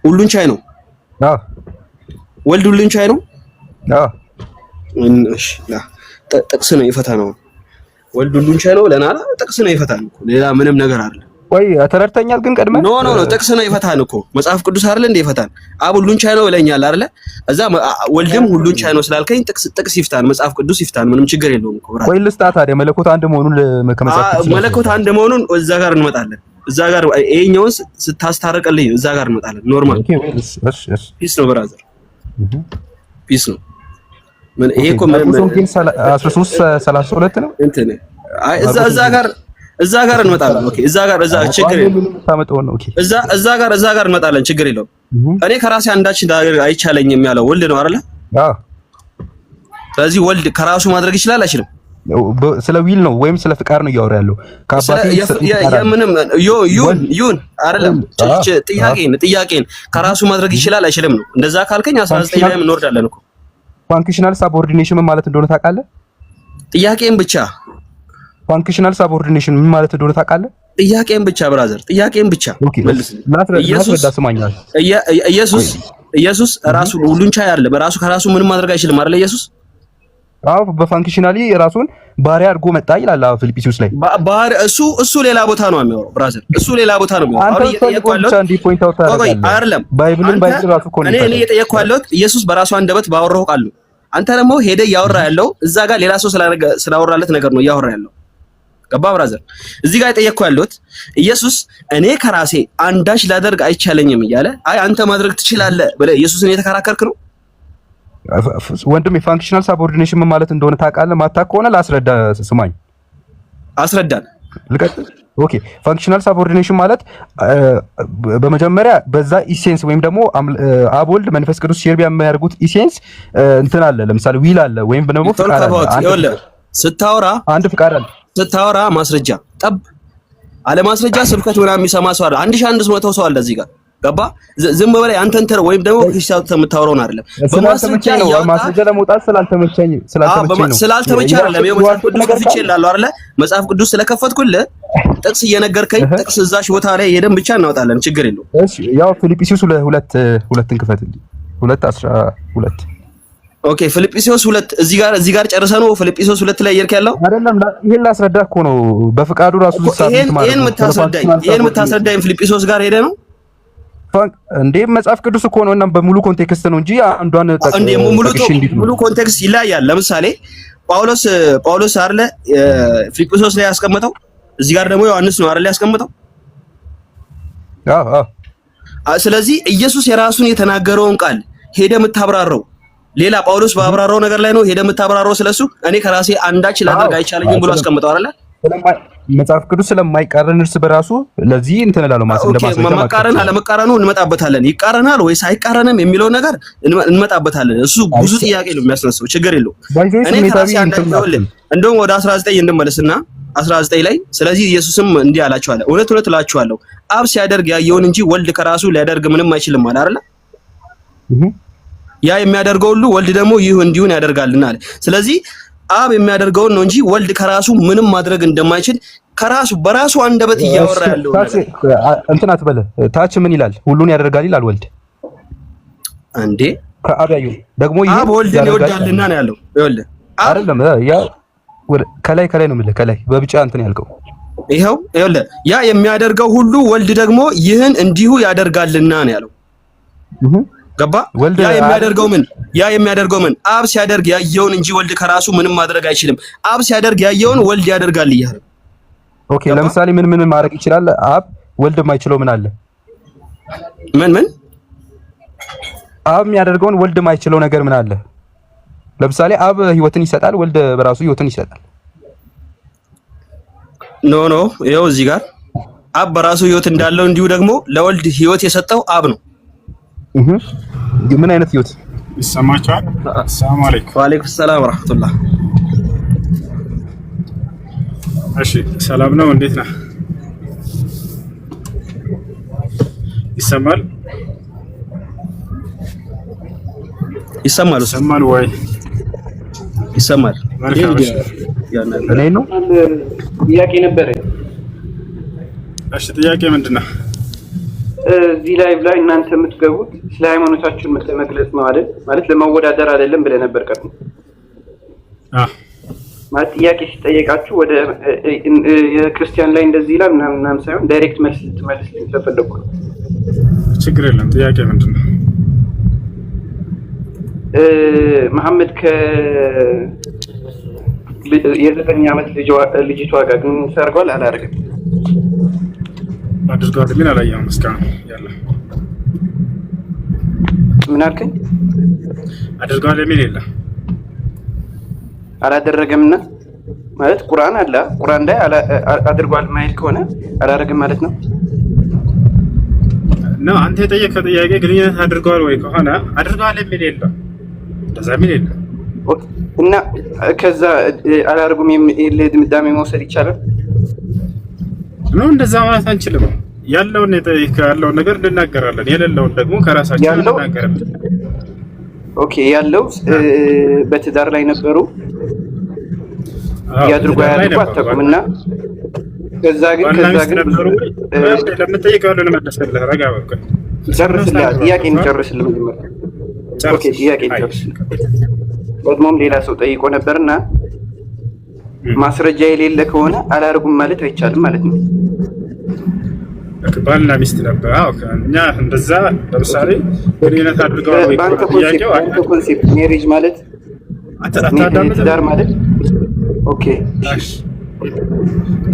ሁሉን ቻይ ነው። አዎ ወልድ ሁሉን ቻይ ነው። አዎ እሺ ጥቅስ ነው ይፈታ ነው። ወልድ ሁሉን ቻይ ነው ለናላ ጥቅስ ነው ይፈታ ነው። ሌላ ምንም ነገር አይደለም። ወይ ተረድተኛል። ግን ቀድመህ ኖ ጥቅስ ነው ይፈታን እኮ መጽሐፍ ቅዱስ አይደለ እንደ ይፈታን። አብ ሁሉን ቻይ ነው ብለኛል አይደለ? እዛ ወልድም ሁሉን ቻይ ነው ስላልከኝ ጥቅስ ይፍታን፣ መጽሐፍ ቅዱስ ይፍታን። ምንም ችግር የለውም እኮ ብራዘር። ወይ ልስጣ ታዲያ መለኮት አንድ መሆኑን ከመጽሐፍ ቅዱስ መለኮት አንድ መሆኑን እዛ ጋር እንመጣለን። እዛ ጋር ይሄኛውን ስታስታርቅልኝ እዛ ጋር እንመጣለን። ኖርማል ፒስ ነው ብራዘር፣ ፒስ ነው። ምን ይሄ እኮ ምን 13:32 ነው እንትን አይ እዛ ጋር እንመጣለን። ኦኬ እዛ ችግር የለውም። እዛ ጋር እንመጣለን። ችግር የለውም። እኔ ከራሴ አንዳች አይቻለኝም ያለው ወልድ ነው አይደለ? አዎ። ስለዚህ ወልድ ከራሱ ማድረግ ይችላል አይችልም? ስለ ዊል ነው ወይም ስለ ፍቃድ ነው እያወራ ያለው። ከአባቴ ምንም ይሁን አይደለም። ጥያቄን ከራሱ ማድረግ ይችላል አይችልም ነው። እንደዛ ካልከኝ 19 ላይ እንወርዳለን እኮ። ፋንክሽናል ሳብኦርዲኔሽን ምን ማለት እንደሆነ ታውቃለህ? ጥያቄን ብቻ ፋንክሽናል ሳብኦርዲኔሽን ምን ማለት እንደሆነ ታውቃለህ? ጥያቄን ብቻ ብራዘር፣ ጥያቄን ብቻ መልስ። ኢየሱስ ራሱ ሁሉን ቻይ አይደለም። ራሱ ከራሱ ምንም ማድረግ አይችልም አይደል? ኢየሱስ አዎ፣ በፋንክሽናሊ ራሱን ባሪያ አድርጎ መጣ ይላል ፊልጵስዩስ ላይ። እሱ ሌላ ቦታ ነው የሚያወራው ብራዘር፣ እሱ ሌላ ቦታ ነው የሚያወራው። አሁን አይደለም ባይብል ራሱ እኮ ነው። እኔ እየጠየቅኩ ያለሁት ኢየሱስ በራሱ አንደበት ባወራው ቃል ነው። አንተ ደግሞ ሄደህ እያወራ ያለው እዛ ጋር ሌላ ሰው ስላወራለት ነገር ነው እያወራ ያለው። ገባ ብራዘር? እዚህ ጋር የጠየቅኩ ያለሁት ኢየሱስ እኔ ከራሴ አንዳች ላደርግ አይቻለኝም እያለ አይ አንተ ማድረግ ትችላለህ ብለህ ኢየሱስን የተከራከርክ ነው። ወንድም የፋንክሽናል ሳብኦርዲኔሽን ምን ማለት እንደሆነ ታውቃለህ? ማታውቅ ከሆነ ላስረዳ፣ ስማኝ። አስረዳን። ልቀጥል? ኦኬ። ፋንክሽናል ሳብኦርዲኔሽን ማለት በመጀመሪያ በዛ ኢሴንስ ወይም ደግሞ አብ ወልድ መንፈስ ቅዱስ ሼር የሚያደርጉት ኢሴንስ እንትን አለ። ለምሳሌ ዊል አለ ወይም ደግሞ ፍቃድ አለ። ስታወራ አንድ ፍቃድ አለ። ስታወራ ማስረጃ ጠብ አለ። ማስረጃ ስብከት ምናምን የሚሰማ ሰው አለ። 1100 ሰው አለ እዚህ ጋር። ገባ? ዝም በላይ አንተን ተር ወይም ደግሞ ክርስቲያኑ የምታወራውን አይደለም። በማስረጃ ነው። ማስረጃ ለመውጣት ስላልተመቸኝ አይደለም። መጽሐፍ ቅዱስ ከፍቼ እላለሁ አይደለ? መጽሐፍ ቅዱስ ስለከፈትኩልህ ጥቅስ እየነገርከኝ ጥቅስ እዛሽ ቦታ ላይ ሄደን ብቻ እናወጣለን። ችግር የለውም። እሺ፣ ያው ፊልጵስዩስ 2:2 ክፈትልኝ። 2:12 ኦኬ። ፊልጵስዩስ 2 እዚህ ጋር ጨርሰህ ነው ፊልጵስዩስ 2 ላይ እየሄድክ ያለው አይደለም? ይሄን ላስረዳ እኮ ነው። በፍቃዱ ራሱ ይሄን የምታስረዳኝ ፊልጵስዩስ ጋር ሄደህ ነው እንዴ? መጽሐፍ ቅዱስ እኮ ነው እና በሙሉ ኮንቴክስት ነው እንጂ አንዷን ሙሉ ኮንቴክስት ይለያያል። ለምሳሌ ጳውሎስ አይደለ ፊልጵስዩስ ላይ ያስቀመጠው፣ እዚህ ጋር ደግሞ ዮሐንስ ነው አይደለ ያስቀመጠው? ስለዚህ ኢየሱስ የራሱን የተናገረውን ቃል ሄደህ የምታብራራው ሌላ ጳውሎስ ባብራራው ነገር ላይ ነው ሄደህ የምታብራራው ስለሱ። እኔ ከራሴ አንዳች ላደርግ አይቻለኝም ብሎ አስቀምጠው አይደለ? መጽሐፍ ቅዱስ ስለማይቃረን እርስ በራሱ ለዚህ እንትን እላለሁ ማለት እንደማስረጃ መቃረን አለመቃረኑ እንመጣበታለን። ይቃረናል ወይስ አይቃረንም የሚለው ነገር እንመጣበታለን። እሱ ብዙ ጥያቄ ነው የሚያስነሳው። ችግር የለውም። እኔ ከራሴ እንደውም ወደ 19 እንመለስና 19 ላይ ስለዚህ ኢየሱስም እንዲህ አላቸው አለ፣ እውነት እላችኋለሁ አብ ሲያደርግ ያየውን እንጂ ወልድ ከራሱ ሊያደርግ ምንም አይችልም አለ አይደል? ያ የሚያደርገው ሁሉ ወልድ ደግሞ ይህ እንዲሁን ያደርጋልና አለ። ስለዚህ አብ የሚያደርገውን ነው እንጂ ወልድ ከራሱ ምንም ማድረግ እንደማይችል ከራሱ በራሱ አንደበት እያወራ ያለው እንትን አትበለ። ታች ምን ይላል? ሁሉን ያደርጋል ይላል ወልድ። አንዴ ከአብ ያዩ ደግሞ ይሄ አብ ወልድን ይወዳልና ነው ያለው። ይኸውልህ አይደለም ያ ከላይ ነው የምልህ። ከላይ በብጫ እንትን ያልከው ይኸውልህ ያ የሚያደርገው ሁሉ ወልድ ደግሞ ይህን እንዲሁ ያደርጋልና ነው ያለው። ገባ? ያ የሚያደርገው ምን አብ ሲያደርግ ያየውን እንጂ ወልድ ከራሱ ምንም ማድረግ አይችልም። አብ ሲያደርግ ያየውን ወልድ ያደርጋል ይያል። ኦኬ። ለምሳሌ ምን ማድረግ ይችላል አብ? ወልድ የማይችለው ምን አለ? ምን አብ የሚያደርገውን ወልድ የማይችለው ነገር ምን አለ? ለምሳሌ አብ ህይወትን ይሰጣል፣ ወልድ በራሱ ህይወትን ይሰጣል። ኖ ይኸው እዚህ ጋር አብ በራሱ ህይወት እንዳለው እንዲሁ ደግሞ ለወልድ ህይወት የሰጠው አብ ነው። ምን አይነት ህይወት ይሰማችኋል? ሰላም አለይኩም። ወአለይኩም ሰላም ወራህመቱላህ። እሺ ሰላም ነው። እንዴት ነህ? ይሰማል? ይሰማል ወይ? ይሰማል። እኔ ነው ጥያቄ ነበረ። እሺ ጥያቄ ምንድነው? እዚህ ላይ እናንተ የምትገቡት ስለ ሃይማኖታችሁ ለመግለጽ ነው አይደል? ማለት ለማወዳደር አይደለም ብለህ ነበር ቀድሞ። ማለት ጥያቄ ሲጠየቃችሁ ወደ የክርስቲያን ላይ እንደዚህ ይላል ምናምን ሳይሆን ዳይሬክት መልስ ልትመልስ ስለፈለኩ ነው። ችግር የለም። ጥያቄ ምንድነው? መሐመድ የ9 ዓመት ልጅቷ ጋር ግን ሰርጓል አላደረገም? አድርጓል ምን አላየሁም እስካሁን ያለ። ምን አልከኝ? አድርጓል የሚል የለም። አላደረገምና ማለት ቁርአን አለ። ቁርአን ላይ አድርጓል ማይል ከሆነ አላደረገም ማለት ነው። ነው አንተ የጠየቀው ጥያቄ ግንኙነት አድርጓል ወይ ከሆነ አድርጓል የሚል የለም። እንደዛ የሚል የለም። እና ከዛ አላደረጉም የሚል ድምዳሜ መውሰድ ይቻላል ነው? እንደዛ ማለት አንችልም። ያለውን ያለውን ነገር እንናገራለን፣ የሌለውን ደግሞ ከራሳችን እንናገራለን። ኦኬ ያለው በትዳር ላይ ነበሩ ያድርጉ አታውቁም። እና ከዛ ግን ለምትጠይቀው ለመለስልህ ረጋ በቃ ጨርስልህ። ጥያቄ እንጨርስልህ መጀመሪያ። ኦኬ ጥያቄ እንጨርስልህ። ደግሞም ሌላ ሰው ጠይቆ ነበርና ማስረጃ የሌለ ከሆነ አላደርጉም ማለት አይቻልም ማለት ነው። ባልና ሚስት ነበር። አዎ እኛ እንደዛ ለምሳሌ ግንኙነት አድርገው ወይ ባንተ ኮንሴፕት ሜሪጅ ማለት ትዳር ማለት ኦኬ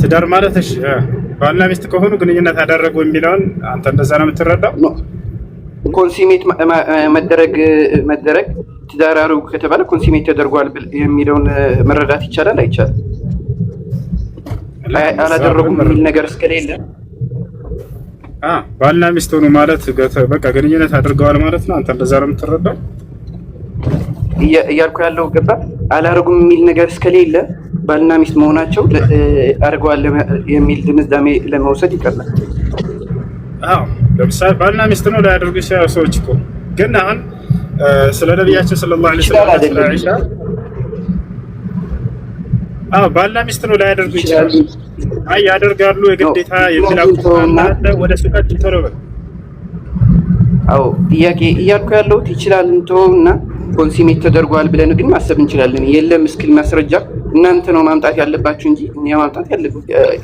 ትዳር ማለት እሺ ባልና ሚስት ከሆኑ ግንኙነት አደረጉ የሚለውን አንተ እንደዛ ነው የምትረዳው? ኮንሲሜት መደረግ ትዳር አደረጉ ከተባለ ኮንሲሜት ተደርጓል የሚለውን መረዳት ይቻላል አይቻልም? አላደረጉም የሚል ነገር እስከሌለ ባልና ሚስት ሆኑ ማለት በቃ ግንኙነት አድርገዋል ማለት ነው። አንተ እንደዛ ነው የምትረዳው? እያልኩ ያለው ገባ። አላደረጉም የሚል ነገር እስከሌለ ባልና ሚስት መሆናቸው አድርገዋል የሚል ድምዳሜ ለመውሰድ ይቀላል። አዎ ለምሳሌ ባልና ሚስት ነው ላያደርጉ ይችላሉ ሰዎች እኮ። ግን አሁን ስለ ነብያችን ሰለላሁ ዐለይሂ ወሰለም ባልና ሚስት ነው ላያደርጉ ይችላሉ። አይ ያደርጋሉ የግዴታ የሚላቁና ወደ ሱቃት ተረበ። አዎ ጥያቄ እያልኩ ያለሁት ይችላል እንተውና ኮንሲሜት ተደርጓል ብለን ግን ማሰብ እንችላለን። የለም እስኪል ማስረጃ እናንተ ነው ማምጣት ያለባችሁ እንጂ እኛ ማምጣት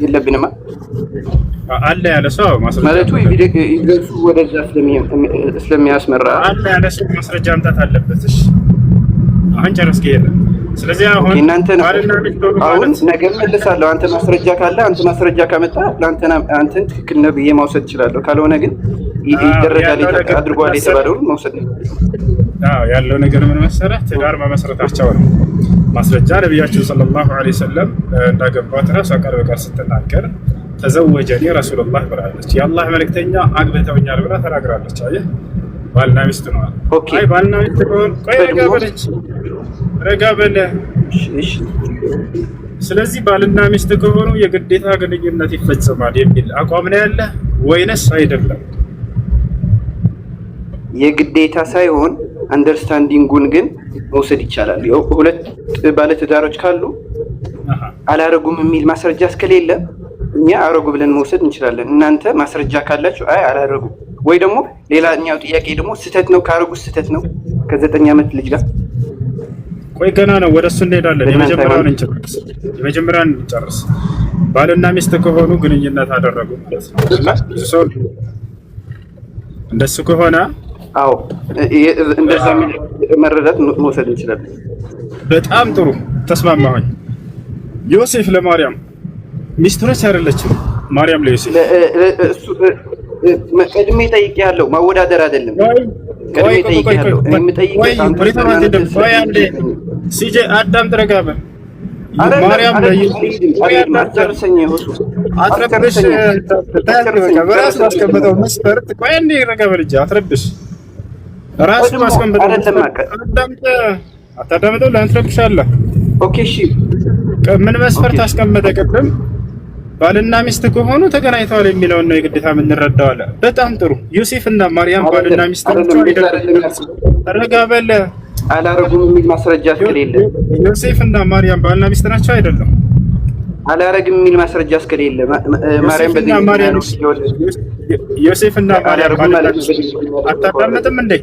የለብንማ። አለ ያለ ሰው ማስረጃ ማለቱ ይገዙ ወደዛ ስለሚያስመራ አለ ያለ ሰው ማስረጃ ማምጣት አለበት። እሺ አሁን ጨረስክ ይሄን። ስለዚህ አሁን እናንተ አሁን ነገ መልሳለሁ። አንተ ማስረጃ ካለ አንተ ማስረጃ ካመጣ አንተን ትክክል ነው ብዬ ማውሰድ እችላለሁ። ካልሆነ ግን ይደረጋል አድርጓል የተባለውን መውሰድ ነው። ያለው ነገር ምን መሰለህ? ትዳር መመስረታቸው ነው ማስረጃ። ነብያችን ሰለላሁ ዐለይሂ ወሰለም እንዳገባት ራሷ ቃል በቃል ስትናገር ተዘወጀኒ ረሱሉላህ ብላለች። የአላህ መልእክተኛ አግብተውኛል ብላ ተናግራለች። አየህ ባልና ሚስት ነው። አይ ባልና ሚስት ከሆኑ ቆይ ረጋ በለ። ስለዚህ ባልና ሚስት ከሆኑ የግዴታ ግንኙነት ይፈጸማል የሚል አቋም ነው ያለ ወይንስ አይደለም? የግዴታ ሳይሆን አንደርስታንዲንጉን ግን መውሰድ ይቻላል። ሁለት ባለትዳሮች ካሉ አላረጉም የሚል ማስረጃ እስከሌለ እኛ አረጉ ብለን መውሰድ እንችላለን። እናንተ ማስረጃ ካላችሁ አይ አላረጉም ወይ ደግሞ ሌላኛው ጥያቄ ደግሞ ስህተት ነው ካረጉ ስህተት ነው ከ9 ዓመት ልጅ ጋር ቆይ ገና ነው ወደሱ እንሄዳለን። የመጀመሪያውን እንጨርስ። ባልና ሚስት ከሆኑ ግንኙነት አደረጉ ማለት ነው። ሰው እንደሱ ከሆነ አዎ እንደዛ መረዳት መውሰድ እንችላለን። በጣም ጥሩ ተስማማሁኝ። ዮሴፍ ለማርያም ሚስቱ ነች አይደለችም? ማርያም ለዮሴፍ ቀድሜ ጠይቄያለሁ። ማወዳደር አይደለም። ቀድሜ ጠይቄያለሁ። ሲጄ አዳም ተረጋበ። ማርያም አትረብሽ። በራሱ አስቀምጠው መስፈርት ቆይ እንደ ረጋበ ልጅ አትረብሽ። ራሱ አስቀምጠው አታዳምጠው ለአንትረብሻለህ። ኦኬ እሺ ምን መስፈርት አስቀመጠ? ቅድም ባልና ሚስት ከሆኑ ተገናኝተዋል የሚለውን ነው የግዴታ የምንረዳው አለ። በጣም ጥሩ ዮሴፍ እና ማርያም ባልና ሚስት ናቸው አይደለም? ተረጋበለ አላረጉም የሚል ማስረጃ እስከሌለ ዮሴፍና ማርያም ባልና ሚስት ናቸው አይደለም? አላረግም የሚል ማስረጃ እስከሌለ ማርያም ዮሴፍና ማርያም አታዳምጥም እንዴ?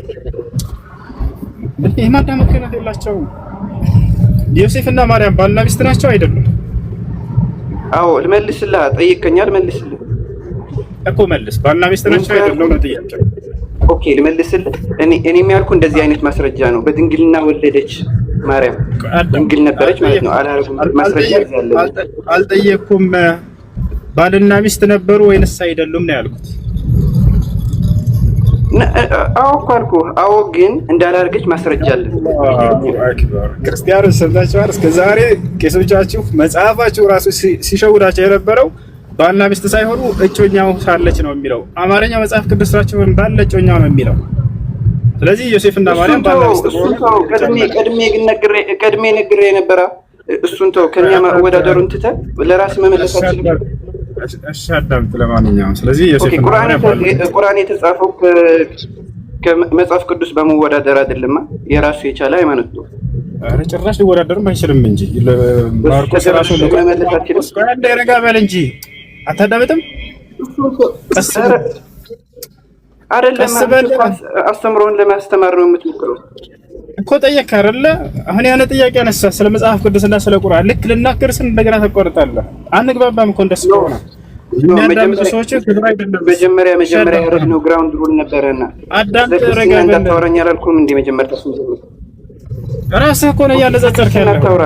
ይሄ ማዳመጥ ከነት የላቸው። ዮሴፍና ማርያም ባልና ሚስት ናቸው አይደለም? አዎ ልመልስልህ፣ ጠይቀኛል፣ መልስልህ እኮ መልስ። ባልና ሚስት ናቸው አይደለም ነው ጥያቄው። ኦኬ ልመልስልህ። እኔ የሚያልኩ እንደዚህ አይነት ማስረጃ ነው። በድንግልና ወለደች ማርያም ድንግል ነበረች ማለት ነው። አላረጉም ማስረጃ ያለ አልጠየቅኩም። ባልና ሚስት ነበሩ ወይንስ አይደሉም ነው ያልኩት። አዎ እኮ አልኩህ። አዎ ግን እንዳላረገች ማስረጃ አለ። ክርስቲያኖች ሰምታችኋል። እስከዛሬ ቄሶቻችሁ መጽሐፋችሁ ራሱ ሲሸውዳቸው የነበረው ባልና ሚስት ሳይሆኑ እጮኛው ሳለች ነው የሚለው። አማርኛ መጽሐፍ ቅዱሳችሁ እንዳለ እጮኛው ነው የሚለው። ስለዚህ ዮሴፍና ማርያም ባልና ሚስት ነው። ቀድሜ ነግሬ ነበረ። እሱን ተው፣ ከኛ ማወዳደሩን ትተህ ለራስ መመለሳችን። እሺ አዳምጥ። ለማንኛውም ስለዚህ ዮሴፍና ማርያም ቁርአን የተጻፈው ከመጽሐፍ ቅዱስ በመወዳደር አይደለም። የራሱ የቻለ ሃይማኖት ነው። አረ ጭራሽ ሊወዳደርም አይችልም እንጂ ማርቆስ ራሱ ረጋ በል እንጂ አታዳምጥም። አይደለም አስተምሮን ለማስተማር ነው የምትሞክረው እኮ። ጠየቅ አይደለ? አሁን ያነ ጥያቄ አነሳ ስለ መጽሐፍ ቅዱስና ስለ ቁርአን። ልክ ልናገር ስን እንደገና ተቆርጣለህ። አንግባባም እኮ እንደሱ ነው። የሚያዳምጡ ሰዎች መጀመሪያ ያደረግነው ግራውንድ ሩል ነበረና አዳምጥ። ረጋ በል እንዳታወራኝ አላልኩም እንዴ? መጀመሪያ ተስምተህ ራስህ እኮ ነው ያነጻጸርክ ያለው። አታውራ።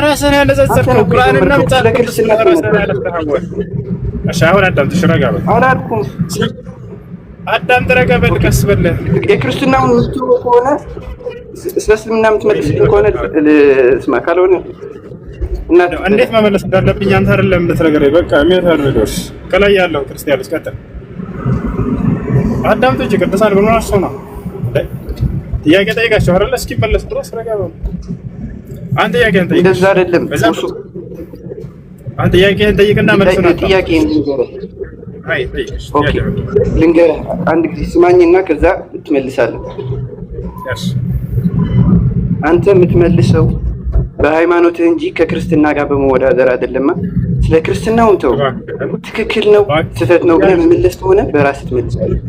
ራስህ ነው ያነጻጸርከው ቁርአንና መጽሐፍ ቅዱስ እሺ አሁን አዳምጥ። ረጋ በል አላልኩም። አዳምጥ፣ ረጋ በል፣ ቀስ በል። የክርስትናውን ምትው ከሆነ እስልምና የምትመልስልኝ ከሆነ ልስማ፣ ካልሆነ እና እንዴት መመለስ እንዳለብኝ አንተ አይደለም የምትነግረኝ። በቃ ምን ታደርገውሽ? ከላይ ያለው ክርስቲያኖች ቀጥል። አዳምጡ እንጂ ቅዱሳን ምን ሆናችሁ ነው? ጥያቄ ጠይቃቸው አይደለ? እስኪ መለስ ድረስ ረጋ በል። አንተ ጥያቄህን ጠይቅ። እንደዛ አይደለም እሱ። አንተ ጥያቄህን ጠይቅና መልስ ነው። ጥያቄህን ልንገርህ። አይ ጠይቅሽ። ልንገርህ አንድ ጊዜ ስማኝና ከዛ ትመልሳለህ። እሺ አንተ የምትመልሰው በሃይማኖትህ እንጂ ከክርስትና ጋር በመወዳደር አይደለም። ስለ ክርስትናውን ተው። ትክክል ነው ስህተት ነው ብለህ መመለስ ከሆነ በራስህ ትመልሳለህ።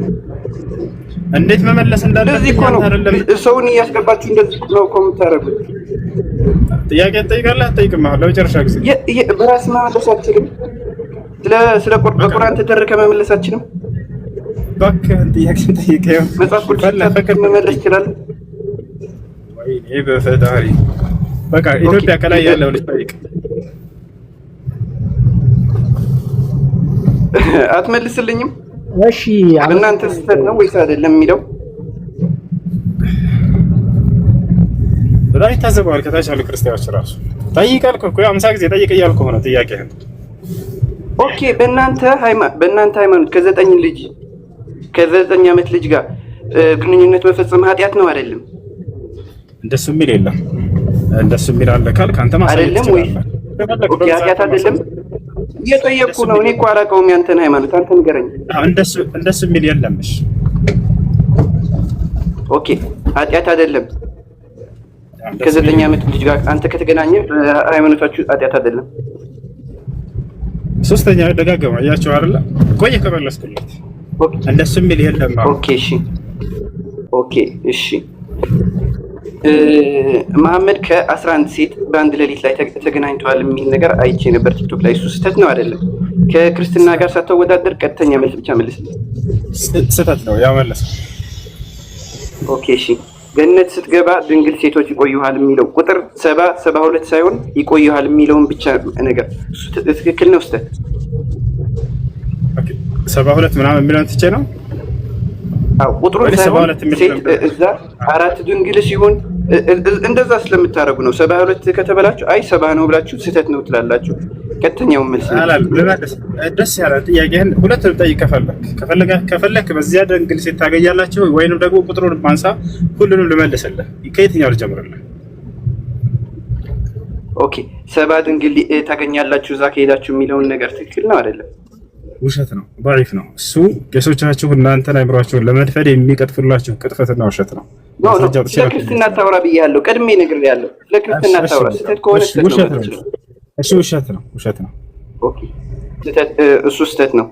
እንዴት መመለስ እንዳለብኝ አይደለም። ሰውን እያስገባችሁ እንደዚህ ነው እኮ የምታደርጉት። ጥያቄ ትጠይቃለህ አትጠይቅም? አሁን ለመጨረሻ ጊዜ በራስህ መመለስ አትችልም። ስለ በቁርአን ተደረከ መመለስ አትችልም። እባክህ ጥያቄ ጠይቀው። መጽሐፍ ቅዱስ መመለስ ይችላል። ወይኔ በፈጣሪ። በቃ ኢትዮጵያ ከላይ ያለው ልጅ ጠይቅ። አትመልስልኝም? እሺ እናንተ ስህተት ነው ወይስ አይደለም የሚለው በጣም ይታዘበዋል። ከታች ያሉ ክርስቲያኖች ራሱ ጠይቃል እኮ 50 ጊዜ ጠይቅ እያልኩ ሆነ ጥያቄህን። ኦኬ በእናንተ ሃይማኖት ከ9 ዓመት ልጅ ጋር ግንኙነት መፈጸም ኃጢአት ነው አይደለም? እንደሱ የሚል የለም። እንደሱ የሚል አለ ካልክ አንተ ማሳየት ትችላለህ። ኦኬ ኃጢአት አይደለም እየጠየቅኩ ነው። እኔ እኮ አላውቀውም ያንተን ሃይማኖት፣ አንተ ንገረኝ። እንደሱ የሚል የለም። እሺ ኦኬ ኃጢአት አይደለም። ከ9 ዓመት ልጅ ጋር አንተ ከተገናኘ ሃይማኖታችሁ ኃጢአት አይደለም። ሶስተኛ ደጋገማ ያያችሁ አይደለ? ቆይ ከመለስኩለት እንደሱ የሚል የለም። ኦኬ እሺ መሐመድ ከ11 ሴት በአንድ ሌሊት ላይ ተገናኝተዋል የሚል ነገር አይቼ ነበር ቲክቶክ ላይ። እሱ ስህተት ነው አይደለም? ከክርስትና ጋር ሳታወዳደር ቀጥተኛ መልስ ብቻ መልስ። ስህተት ነው ያው መለስ። ኦኬ እሺ ገነት ስትገባ ድንግል ሴቶች ይቆዩሃል የሚለው ቁጥር 72 ሳይሆን ይቆዩሃል የሚለውን ብቻ ነገር እሱ ትክክል ነው ስህተት? ኦኬ 72 ምናምን የሚለውን ትቼ ነው ቁጥሩ ሳይሆን ሴት እዛ 4 ድንግል ሲሆን እንደዛ ስለምታረጉ ነው። 72 ከተበላችሁ አይ 70 ነው ብላችሁ ስህተት ነው ትላላችሁ። ቀጥተኛው መልስ አላል ለማደስ ደስ ያለ ጥያቄህን ሁለቱንም ጠይቅ። ከፈለክ በዚያ ድንግል ሴት ታገኛላችሁ ወይንም ደግሞ ቁጥሩን ማንሳ፣ ሁሉንም ልመልስልህ። ከየትኛው ልጀምርልህ? ኦኬ 70 ድንግል ታገኛላችሁ እዛ ከሄዳችሁ የሚለውን ነገር ትክክል ነው አይደለም? ውሸት ነው፣ ضعيف ነው። እሱ ቄሶቻችሁ እናንተን አይምሯችሁን ለመድፈድ የሚቀጥፍላችሁ ቅጥፈትና ውሸት ነው። ስለ ክርስትና አታውራ ብያለሁ። ቀድሜ ነግሬያለሁ። ስለ ክርስትና አታውራ። ስህተት ከሆነ ስህተት ነው። እሺ ውሸት ነው። ኦኬ እሱ ስህተት ነው።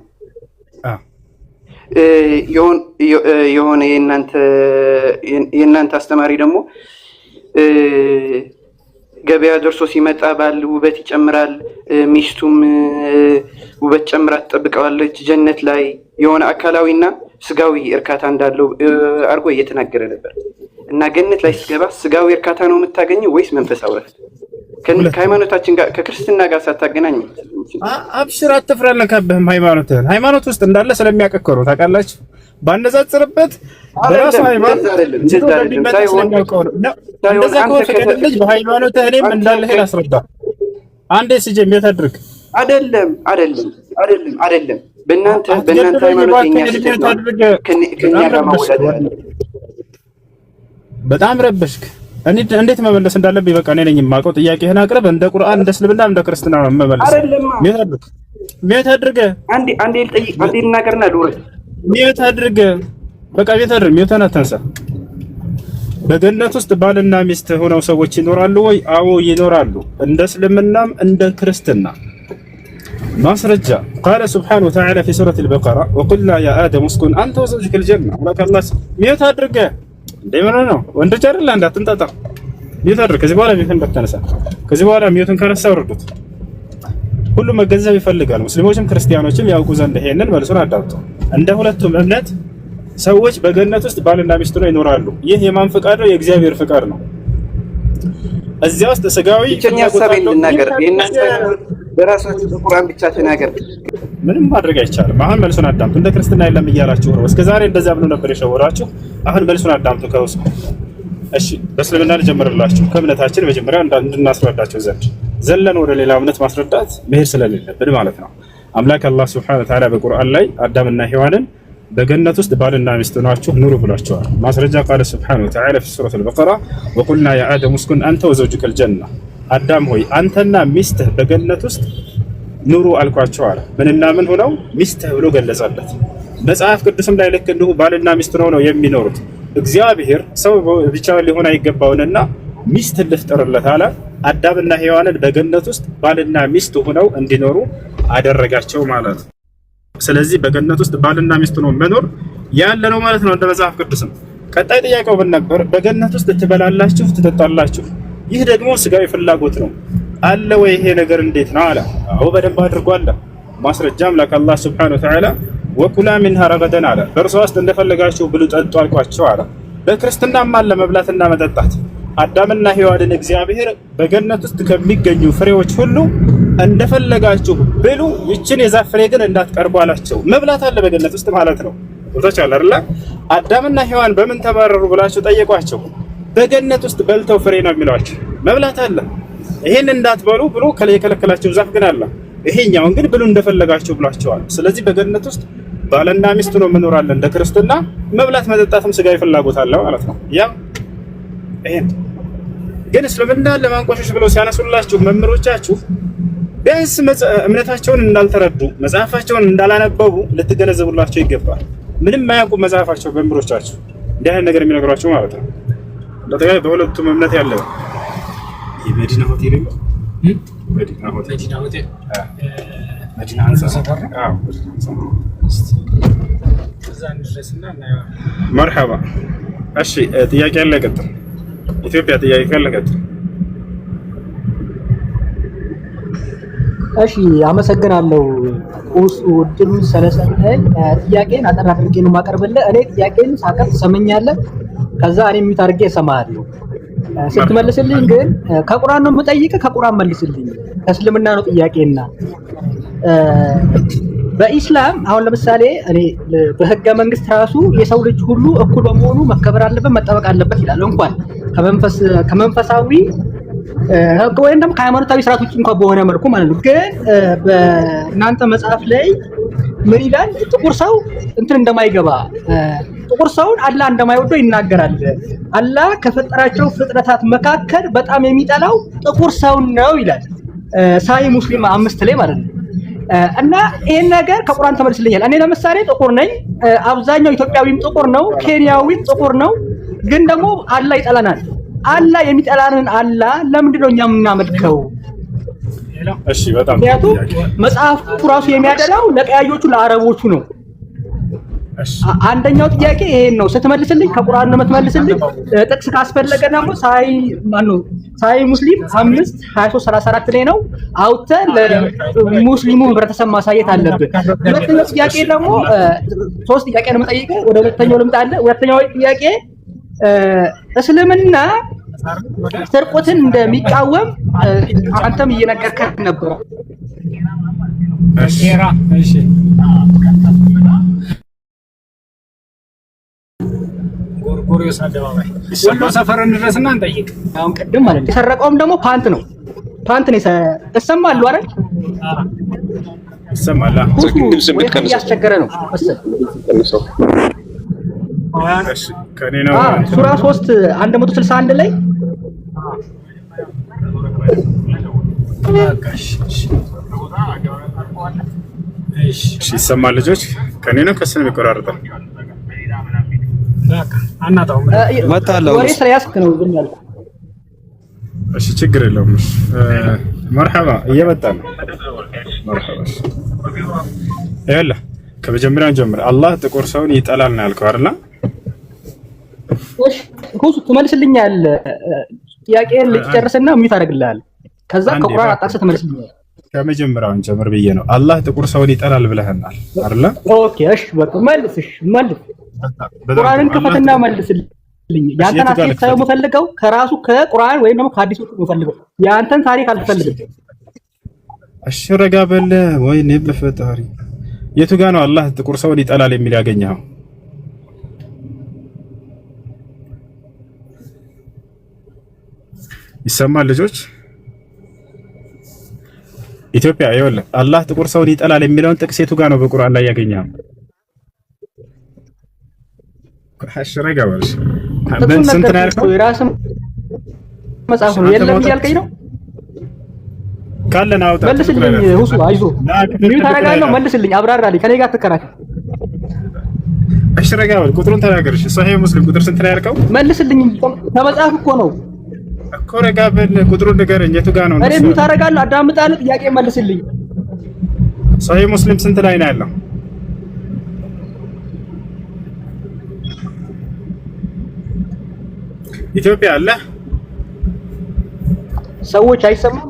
የሆነ የእናንተ አስተማሪ ደግሞ ገበያ ደርሶ ሲመጣ ባል ውበት ይጨምራል፣ ሚስቱም ውበት ጨምራ ትጠብቀዋለች ጀነት ላይ የሆነ አካላዊና ስጋዊ እርካታ እንዳለው አርጎ እየተናገረ ነበር። እና ገነት ላይ ሲገባ ስጋዊ እርካታ ነው የምታገኘው ወይስ መንፈሳዊ እርካታ? ከሃይማኖታችን ጋር ከክርስትና ጋር ሳታገናኝ አብሽር፣ አትፍራለከብህም። ሃይማኖት ውስጥ እንዳለ ስለሚያቀከሩ ታውቃላችሁ። ባነጻጽርበት በራሱ ሃይማኖት በሃይማኖት እኔም እንዳለ ሄድ አስረዳ። አንዴ ሲጀም ቤታድርግ አይደለም በእናንተ ሃይማኖት ከኛ ጋር ማወዳደር በጣም ረበሽክ። እንዴት መመለስ እንዳለብኝ በቃ እኔ ነኝ የማውቀው። ጥያቄህን አቅርብ። እንደ ቁርአን እንደ እስልምና እንደ ክርስትና ነው መመለስ። ቤት አድርገ አንዴ ልናገርና ልውረድ። ቤት አድርገ በቃ ቤት አድርግ። ቤተና ተንሳ። በገነት ውስጥ ባልና ሚስት ሆነው ሰዎች ይኖራሉ ወይ? አዎ ይኖራሉ። እንደ እስልምናም እንደ ክርስትና ማስረጃ ቃለ ሱብሓነሁ ወተዓላ ፊ ሱረት አልበቀራ ወቁልና ያ አደም እስኩን አንተ ወዘውጁከ አልጀና ወለከላስ ቤት አድርገ እንደምን ነው ወንዶች አይደል እንዳትንጣጣ ቤት አድርገ። ከዚህ በኋላ ቤትን በተነሳ ከዚህ በኋላ ሚዩትን ከነሳ ወርዱት። ሁሉም መገንዘብ ይፈልጋል። ሙስሊሞችም ክርስቲያኖችም ያውቁ ዘንድ ይሄንን መልሱን አዳምጡ። እንደ ሁለቱም እምነት ሰዎች በገነት ውስጥ ባልና ሚስት ነው ይኖራሉ። ይህ የማን ፍቃድ ነው? የእግዚአብሔር ፍቃድ ነው። እዚያ ውስጥ ስጋዊ ብቸኛ ሐሳብ እንናገር። የእናንተ በራሳችሁ በቁርአን ብቻ ተናገር። ምንም ማድረግ አይቻልም። አሁን መልሱን አዳምጡ። እንደ ክርስትና የለም እያላችሁ ነው። እስከዛሬ እንደዛ ብሎ ነበር የሸወራችሁ። አሁን መልሱን አዳምጡ ከውስጥ። እሺ በእስልምና ልጀምርላችሁ። ከእምነታችን መጀመሪያ እንድናስረዳቸው ዘንድ ዘለን ወደ ሌላ እምነት ማስረዳት መሄድ ስለሌለብን ማለት ነው። አምላክ አላህ ሱብሓነሁ ወተዓላ በቁርአን ላይ አዳምና ሔዋንን በገነት ውስጥ ባልና ሚስት ናችሁ ኑሩ ብሏቸዋል። ማስረጃ ቃለ ሱብሓነሁ ወተዓላ ፊ ሱረት አልበቀራ ወቁልና ያ አደም እስኩን አንተ ወዘውጁከ አልጀና፣ አዳም ሆይ አንተና ሚስትህ በገነት ውስጥ ኑሩ አልኳቸው አለ። ምንና ምን ሆነው? ሚስትህ ብሎ ገለጸለት። መጽሐፍ ቅዱስም ላይ ልክ እንዲሁ ባልና ሚስት ነው የሚኖሩት። እግዚአብሔር ሰው ብቻ ሊሆን አይገባውንና ሚስት ልፍጠርለት አለ። አዳምና ሔዋንን በገነት ውስጥ ባልና ሚስት ሆነው እንዲኖሩ አደረጋቸው ማለት ነው። ስለዚህ በገነት ውስጥ ባልና ሚስት ነው መኖር ያለ ነው ማለት ነው እንደ መጽሐፍ ቅዱስም። ቀጣይ ጥያቄው ምን ነበር? በገነት ውስጥ ትበላላችሁ፣ ትጠጣላችሁ። ይህ ደግሞ ስጋዊ ፍላጎት ነው አለ ወይ? ይሄ ነገር እንዴት ነው አለ። አዎ በደንብ አድርጎ አለ። ማስረጃ አምላክ አላህ ሱብሓነሁ ወተዓላ ወኩላ ሚንሃ ረገደን አለ። በእርሷ ውስጥ እንደፈለጋችሁ ብሉ ጠጡ አልኳቸው አለ። በክርስትናም አለ መብላትና መጠጣት። አዳምና ሔዋንን እግዚአብሔር በገነት ውስጥ ከሚገኙ ፍሬዎች ሁሉ እንደፈለጋችሁ ብሉ፣ ይችን የዛፍ ፍሬ ግን እንዳትቀርቡ አላቸው። መብላት አለ በገነት ውስጥ ማለት ነው። ወጣች አለ አይደል? አዳምና ሔዋን በምን ተባረሩ ብላችሁ ጠየቋቸው። በገነት ውስጥ በልተው ፍሬ ነው የሚሏቸው። መብላት አለ። ይሄን እንዳትበሉ ብሎ የከለከላቸው ዛፍ ግን አለ። ይሄኛውን ግን ብሉ እንደፈለጋችሁ ብሏቸዋል። ስለዚህ በገነት ውስጥ ባልና ሚስት ነው መኖር አለ እንደ ክርስትና። መብላት መጠጣትም ስጋዊ ፍላጎት አለ ማለት ነው። ያ ይሄን ግን እስልምና ለማንቋሸሽ ብለው ሲያነሱላችሁ መምህሮቻችሁ ቢያንስ እምነታቸውን እንዳልተረዱ መጽሐፋቸውን እንዳላነበቡ ልትገነዘቡላቸው ይገባል። ምንም ማያውቁ መጽሐፋቸው መምህሮቻችሁ እንዲህ አይነት ነገር የሚነግሯቸው ማለት ነው። ለተጋይ በሁለቱም እምነት ያለው የመዲና ሆቴል ነው። መዲና ሆቴል መዲና መርሐባ። እሺ ጥያቄ ያለ ቀጥል። ኢትዮጵያ ጥያቄ ካለ ቀጥል። እሺ አመሰግናለሁ። ውድም ስለሰጠኝ ጥያቄን አጠር አድርጌ ነው የማቀርብልህ። እኔ ጥያቄን ሳቀርብ ትሰማኛለህ፣ ከዛ እኔ ሚዩት አድርጌ እሰማሃለሁ። ስትመልስልኝ ግን ከቁርአን ነው የምጠይቅህ፣ ከቁርአን መልስልኝ። ከእስልምና ነው ጥያቄና በኢስላም አሁን ለምሳሌ እኔ በህገ መንግስት ራሱ የሰው ልጅ ሁሉ እኩል በመሆኑ መከበር አለበት፣ መጠበቅ አለበት ይላል። እንኳን ከመንፈሳዊ ህግ ወይም ደግሞ ከሃይማኖታዊ ስርዓት ውጭ እንኳን በሆነ መልኩ ማለት ነው። ግን በእናንተ መጽሐፍ ላይ ምን ይላል? ጥቁር ሰው እንትን እንደማይገባ ጥቁር ሰውን አላህ እንደማይወደው ይናገራል። አላህ ከፈጠራቸው ፍጥረታት መካከል በጣም የሚጠላው ጥቁር ሰው ነው ይላል። ሳይ ሙስሊም 5 ላይ ማለት ነው። እና ይሄን ነገር ከቁርአን ተመልስልኛል። እኔ ለምሳሌ ጥቁር ነኝ፣ አብዛኛው ኢትዮጵያዊም ጥቁር ነው፣ ኬንያዊም ጥቁር ነው፣ ግን ደግሞ አላህ ይጠላናል። አላህ የሚጠላንን አላህ ለምንድን ነው እኛ የምናመልከው? እሺ በጣም ምክንያቱም መጽሐፉ ራሱ የሚያደላው ለቀያዮቹ ለአረቦቹ ነው። አንደኛው ጥያቄ ይሄን ነው ስትመልስልኝ፣ ከቁርአን ነው የምትመልስልኝ። ጥቅስ ካስፈለገ ደግሞ ሳይ ሙስሊም 5:23-34 ላይ ነው አውጥተህ ለሙስሊሙ ህብረተሰብ ማሳየት አለብህ። ሁለተኛው ጥያቄ ደግሞ 3 ጥያቄ ነው የምጠይቀው። ወደ ሁለተኛው ልምጣለህ። ሁለተኛው ጥያቄ እስልምና ስርቆትን እንደሚቃወም አንተም እየነገርከን ነበር። እሺ ጎርጎሪዮስ አደባባይ ወሎ ሰፈር እንድረስና እንጠይቅ። አሁን ቅድም ማለት ነው የሰረቀውም ደግሞ ፓንት ነው ተሰማሉ አይደል? ተሰማላ ትክክል። ስምት ከነሰው ያስቸገረ ነው መሰል ከኔ ነው ሱራ 3:161 ላይ እሺ ይሰማል ልጆች? ከኔ ነው ከስነ የሚቆራረጠው በቃ አናጣውም። ወሬ ስለያዝክ ነው ዝም ያልኩህ። እሺ ችግር የለውም። መርሐባ እየመጣ ነው። መርሐባ ይላ ከመጀመሪያው ጀምር። አላህ ጥቁር ሰውን ይጠላል ነው ያልከው አይደል? እሺ ሁሱ ትመልስልኛለህ። ጥያቄን ልጨርስና ምን ታደርግልሃል? ከዛ ከቁርአን አጣቅሰህ ትመልስልኛለህ። ከመጀመሪያው ጀምር ብዬ ነው። አላህ ጥቁር ሰውን ይጠላል ብለህናል አይደል? ኦኬ እሺ በቃ መልስ። ቁርአንን ክፈትና መልስልኝ። ያንተን አስተያየት ሳይሆን የምፈልገው ከራሱ ከቁርአን ወይም ደግሞ ከሐዲስ ውስጥ የምፈልገው ያንተን ታሪክ አልፈልግም። እሺ ረጋ በል። ወይኔ በፈጣሪ የቱ ጋር ነው አላህ ጥቁር ሰውን ይጠላል የሚል ያገኘኸው? ይሰማል ልጆች? ኢትዮጵያ ይኸውልህ አላህ ጥቁር ሰውን ይጠላል የሚለውን ጥቅስ የቱ ጋር ነው በቁርአን ላይ ያገኘኸው? ረጋ በል። ስንት ነው ያልከው? የራስህ መጽሐፍ ነው የለም እያልከኝ ነው? ካለን አውጣ መልስልኝ። ሁሱ አይዞህ ምን ታደርጋለህ? መልስልኝ፣ አብራራልኝ። ከኔ ጋር ትከራከር። እሺ ረጋ በል። ቁጥሩን ተናገር። እሺ ሶሒህ ሙስሊም ቁጥር ስንት ነው ያልከው? መልስልኝ። ከመጽሐፍ እኮ ነው እኮ። ረጋ በል። ቁጥሩን ንገረኝ። የቱ ጋር ነው? እኔ ምን ታደርጋለህ? አዳምጣለሁ። ጥያቄ መልስልኝ። ሶሒህ ሙስሊም ስንት ላይ ነው ያለው? ኢትዮጵያ አለ ሰዎች አይሰማም?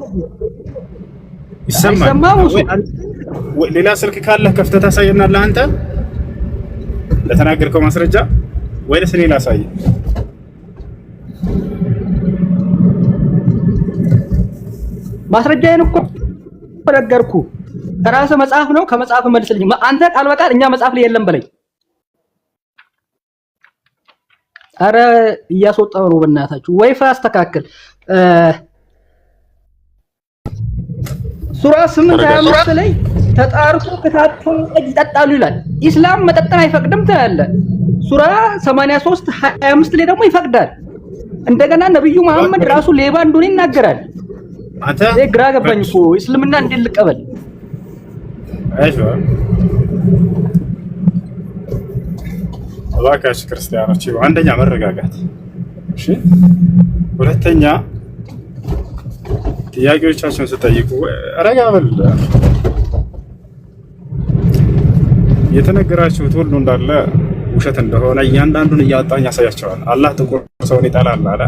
ይሰማል። ሌላ ስልክ ካለህ ከፍተህ ታሳየናለህ አንተ ለተናገርከው ማስረጃ፣ ወይስ እኔ ላሳይ? ማስረጃዬን እኮ ነገርኩህ። ራስህ መጽሐፍ ነው፣ ከመጽሐፍ መልስልኝ። አንተ ቃል በቃል እኛ መጽሐፍ ላይ የለም በለኝ። አረ እያስወጣው ነው በእናታችሁ። ወይፋ አስተካክል። ሱራ 8:25 ላይ ተጣርቶ ከታተሙ ጠጅ ይጠጣሉ ይላል። ኢስላም መጠጥን አይፈቅድም ትላለህ። ሱራ 83:25 ላይ ደግሞ ይፈቅዳል። እንደገና ነብዩ መሐመድ ራሱ ሌባ እንደሆነ ይናገራል። አንተ ግራ ገባኝ እኮ እስልምና እንዴት ልቀበል? አይዞ እባካችሁ ክርስቲያኖች፣ አንደኛ መረጋጋት፣ እሺ። ሁለተኛ ጥያቄዎቻችሁን ስጠይቁ ረጋ በል። የተነገራችሁት ሁሉ እንዳለ ውሸት እንደሆነ እያንዳንዱን እያወጣኝ ያሳያቸዋል። አላህ ጥቁር ሰውን ይጠላል አለ።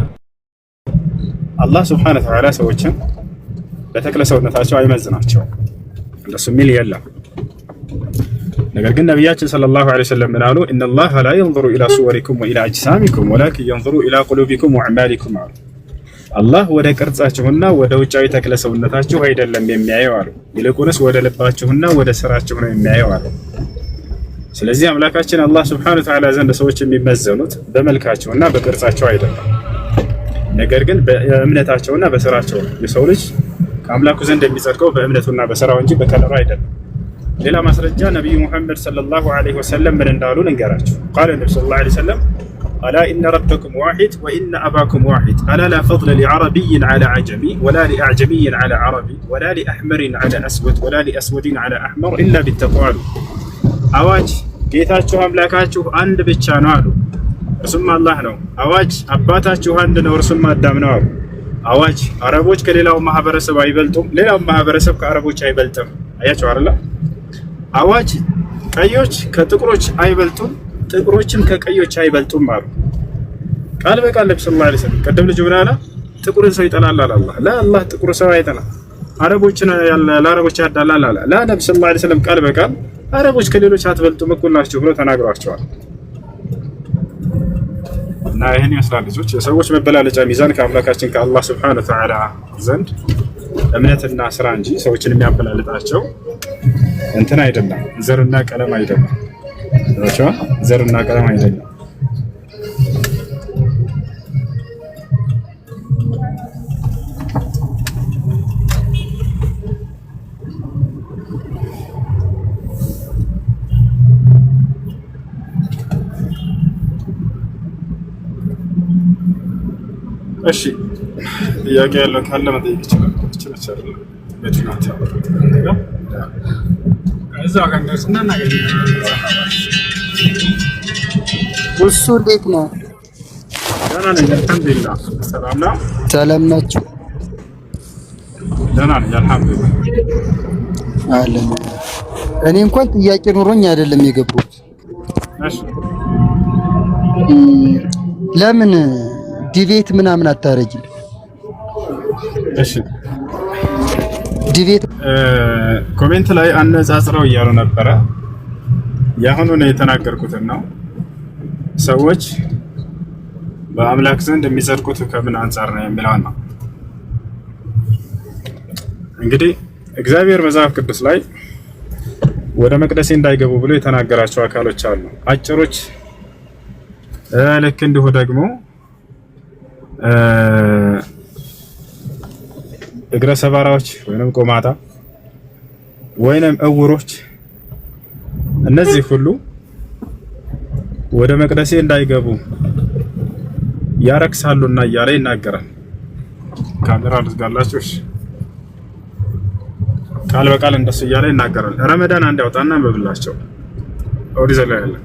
አላህ ሱብሓነሁ ወተዓላ ሰዎችን በተክለ ሰውነታቸው አይመዝናቸውም፣ እንደሱ የሚል የለም። ነገር ግን ነቢያችን ሰለላሁ ዐለይሂ ወሰለም ምን አሉ? ኢነላህ ላ የንዙሩ ኢላ ሱወሪኩም ወኢላ አጅሳሚኩም ወላኪን የንዙሩ ኢላ ቁሉቢኩም ወአዕማሊኩም አሉ። አላህ ወደ ቅርጻችሁና ወደ ውጫዊ ተክለ ሰውነታችሁ አይደለም የሚያየው አሉ፣ ይልቁንስ ወደ ልባችሁና ወደ ስራችሁ ነው የሚያየው አሉ። ስለዚህ አምላካችን አላህ ሱብሓነሁ ወተዓላ ዘንድ ሰዎች የሚመዘኑት በመልካቸውና በቅርጻቸው አይደለም፣ ነገር ግን በእምነታቸውና በስራቸው ነው። የሰው ልጅ ከአምላኩ ዘንድ የሚጸድቀው በእምነቱና በስራው እንጂ በከለሩ አይደለም። ሌላ ማስረጃ ነብዩ ሙሐመድ ሰለላሁ ዐለይሂ ወሰለም ምን እንዳሉ ልንገራችሁ። ቃለ ነብዩ ሰለላሁ ዐለይሂ ወሰለም አላ ኢነ ረበኩም ዋሂድ ወኢነ አባኩም ዋሂድ አላ ላ ፈድለ ሊዐረቢይን ዐላ ዐጀሚ ወላ ሊአዕጀሚይን ዐላ ዐረቢ ወላ ሊአሕመሪን ዐላ አስወድ ወላ ሊአስወዲን ዐላ አሕመር ኢላ ቢተቅዋ አሉ። አዋጅ ጌታችሁ አምላካችሁ አንድ ብቻ ነው አሉ። እርሱም አላህ ነው። አዋጅ አባታችሁ አንድ ነው እርሱም አዳም ነው አሉ። አዋጅ አረቦች ከሌላው ማህበረሰብ አይበልጡም፣ ሌላው ማህበረሰብ ከአረቦች አይበልጥም። አያችሁ አይደል? አዋጅ ቀዮች ከጥቁሮች አይበልጡም፣ ጥቁሮችም ከቀዮች አይበልጡም አሉ። ቃል በቃል ነብዩ ሰለላሁ ዐለይሂ ወሰለም ቀደም ልጅ ምን አለ? ጥቁርን ሰው ይጠላል አለ አላህ። ለአላህ ጥቁር ሰው አይጠላም። አረቦችን ለአረቦች ያዳላል አለ። ለነብዩ ሰለላሁ ዐለይሂ ወሰለም ቃል በቃል አረቦች ከሌሎች አትበልጡም እኩል ናችሁ ብሎ ተናግሯቸዋል። እና ይህን ይመስላል ልጆች የሰዎች መበላለጫ ሚዛን ከአምላካችን ከአላህ ሱብሓነሁ ወተዓላ ዘንድ እምነትና ስራ እንጂ ሰዎችን የሚያበላልጣቸው እንትን አይደለም፣ ዘርና ቀለም አይደለም። ዘርና ቀለም አይደለም። እሺ ጥያቄ ያለው ካለ መጠየቅ ይችላል። እሱ እንዴት ነው? ደህና ነኝ አልሐምዱሊላህ። ሰላም ነው? ሰላም ናችሁ? ደህና ነኝ አልሐምዱሊላህ። አለን። እኔ እንኳን ጥያቄ ኖሮኝ አይደለም የገባሁት። እሺ ለምን ዲቤት ምናምን አታረጅም? እሺ ዲቤት ኮሜንት ላይ አነጻጽረው እያሉ ነበረ። ያሁኑን የተናገርኩትን ነው። ሰዎች በአምላክ ዘንድ የሚጸድቁት ከምን አንጻር ነው የሚለውን ነው። እንግዲህ እግዚአብሔር መጽሐፍ ቅዱስ ላይ ወደ መቅደሴ እንዳይገቡ ብሎ የተናገራቸው አካሎች አሉ። አጭሮች ልክ እንዲሁ ደግሞ እግረ ሰባራዎች ወይንም ቆማጣ ወይንም እውሮች እነዚህ ሁሉ ወደ መቅደሴ እንዳይገቡ ያረክሳሉና እያለ ይናገራል። ካሜራ ልዝጋላችሁ። ቃል በቃል እንደሱ እያለ ይናገራል። ረመዳን አንድ ያውጣና እንበብላቸው ኦሪዛ ላይ ያለ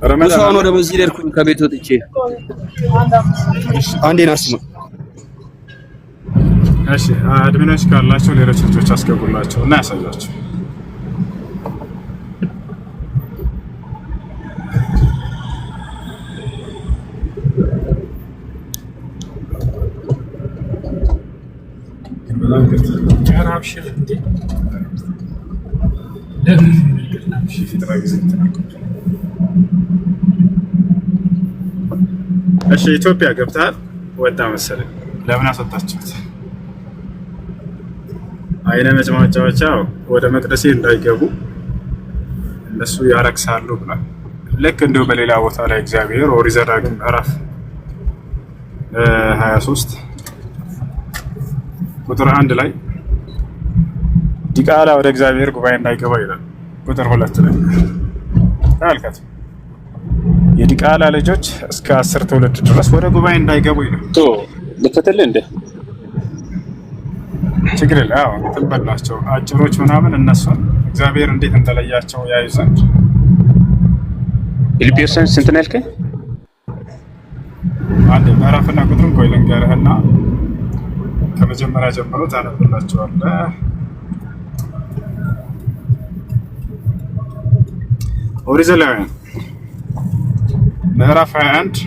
ረመዳን ወደ መስጂድ ሄድኩኝ ከቤት ወጥቼ አንዴን አስማ። እሺ አድሚኖች ካላቸው ሌሎች ልጆች አስገቡላቸው እና ያሳያቸው። እሺ ኢትዮጵያ ገብተሃል? ወጣ መሰለኝ። ለምን አስወጣችሁት? አይነ መጭማጫዎች ወደ መቅደሴ እንዳይገቡ እነሱ ያረክሳሉ ብሏል። ልክ እንዲሁ በሌላ ቦታ ላይ እግዚአብሔር ኦሪት ዘዳግም ምዕራፍ 23 ቁጥር 1 ላይ ዲቃላ ወደ እግዚአብሔር ጉባኤ እንዳይገባ ይላል። ቁጥር 2 ላይ ታልከት የዲቃላ ልጆች እስከ 10 ትውልድ ድረስ ወደ ጉባኤ እንዳይገቡ ይላል። ልከተል እንደ ችግር የለም ትበላቸው አጭሮች ምናምን እነሱን እግዚአብሔር እንዴት እንደለያቸው ያዩ ዘንድ ፊልጵስዩስ ስንት ነው ያልከኝ? አንድ ምዕራፍና ቁጥሩን ቆይ ልንገርህና ከመጀመሪያ ጀምሮ ታነብላቸዋለህ። ኦሪት ዘሌዋውያን ምዕራፍ 21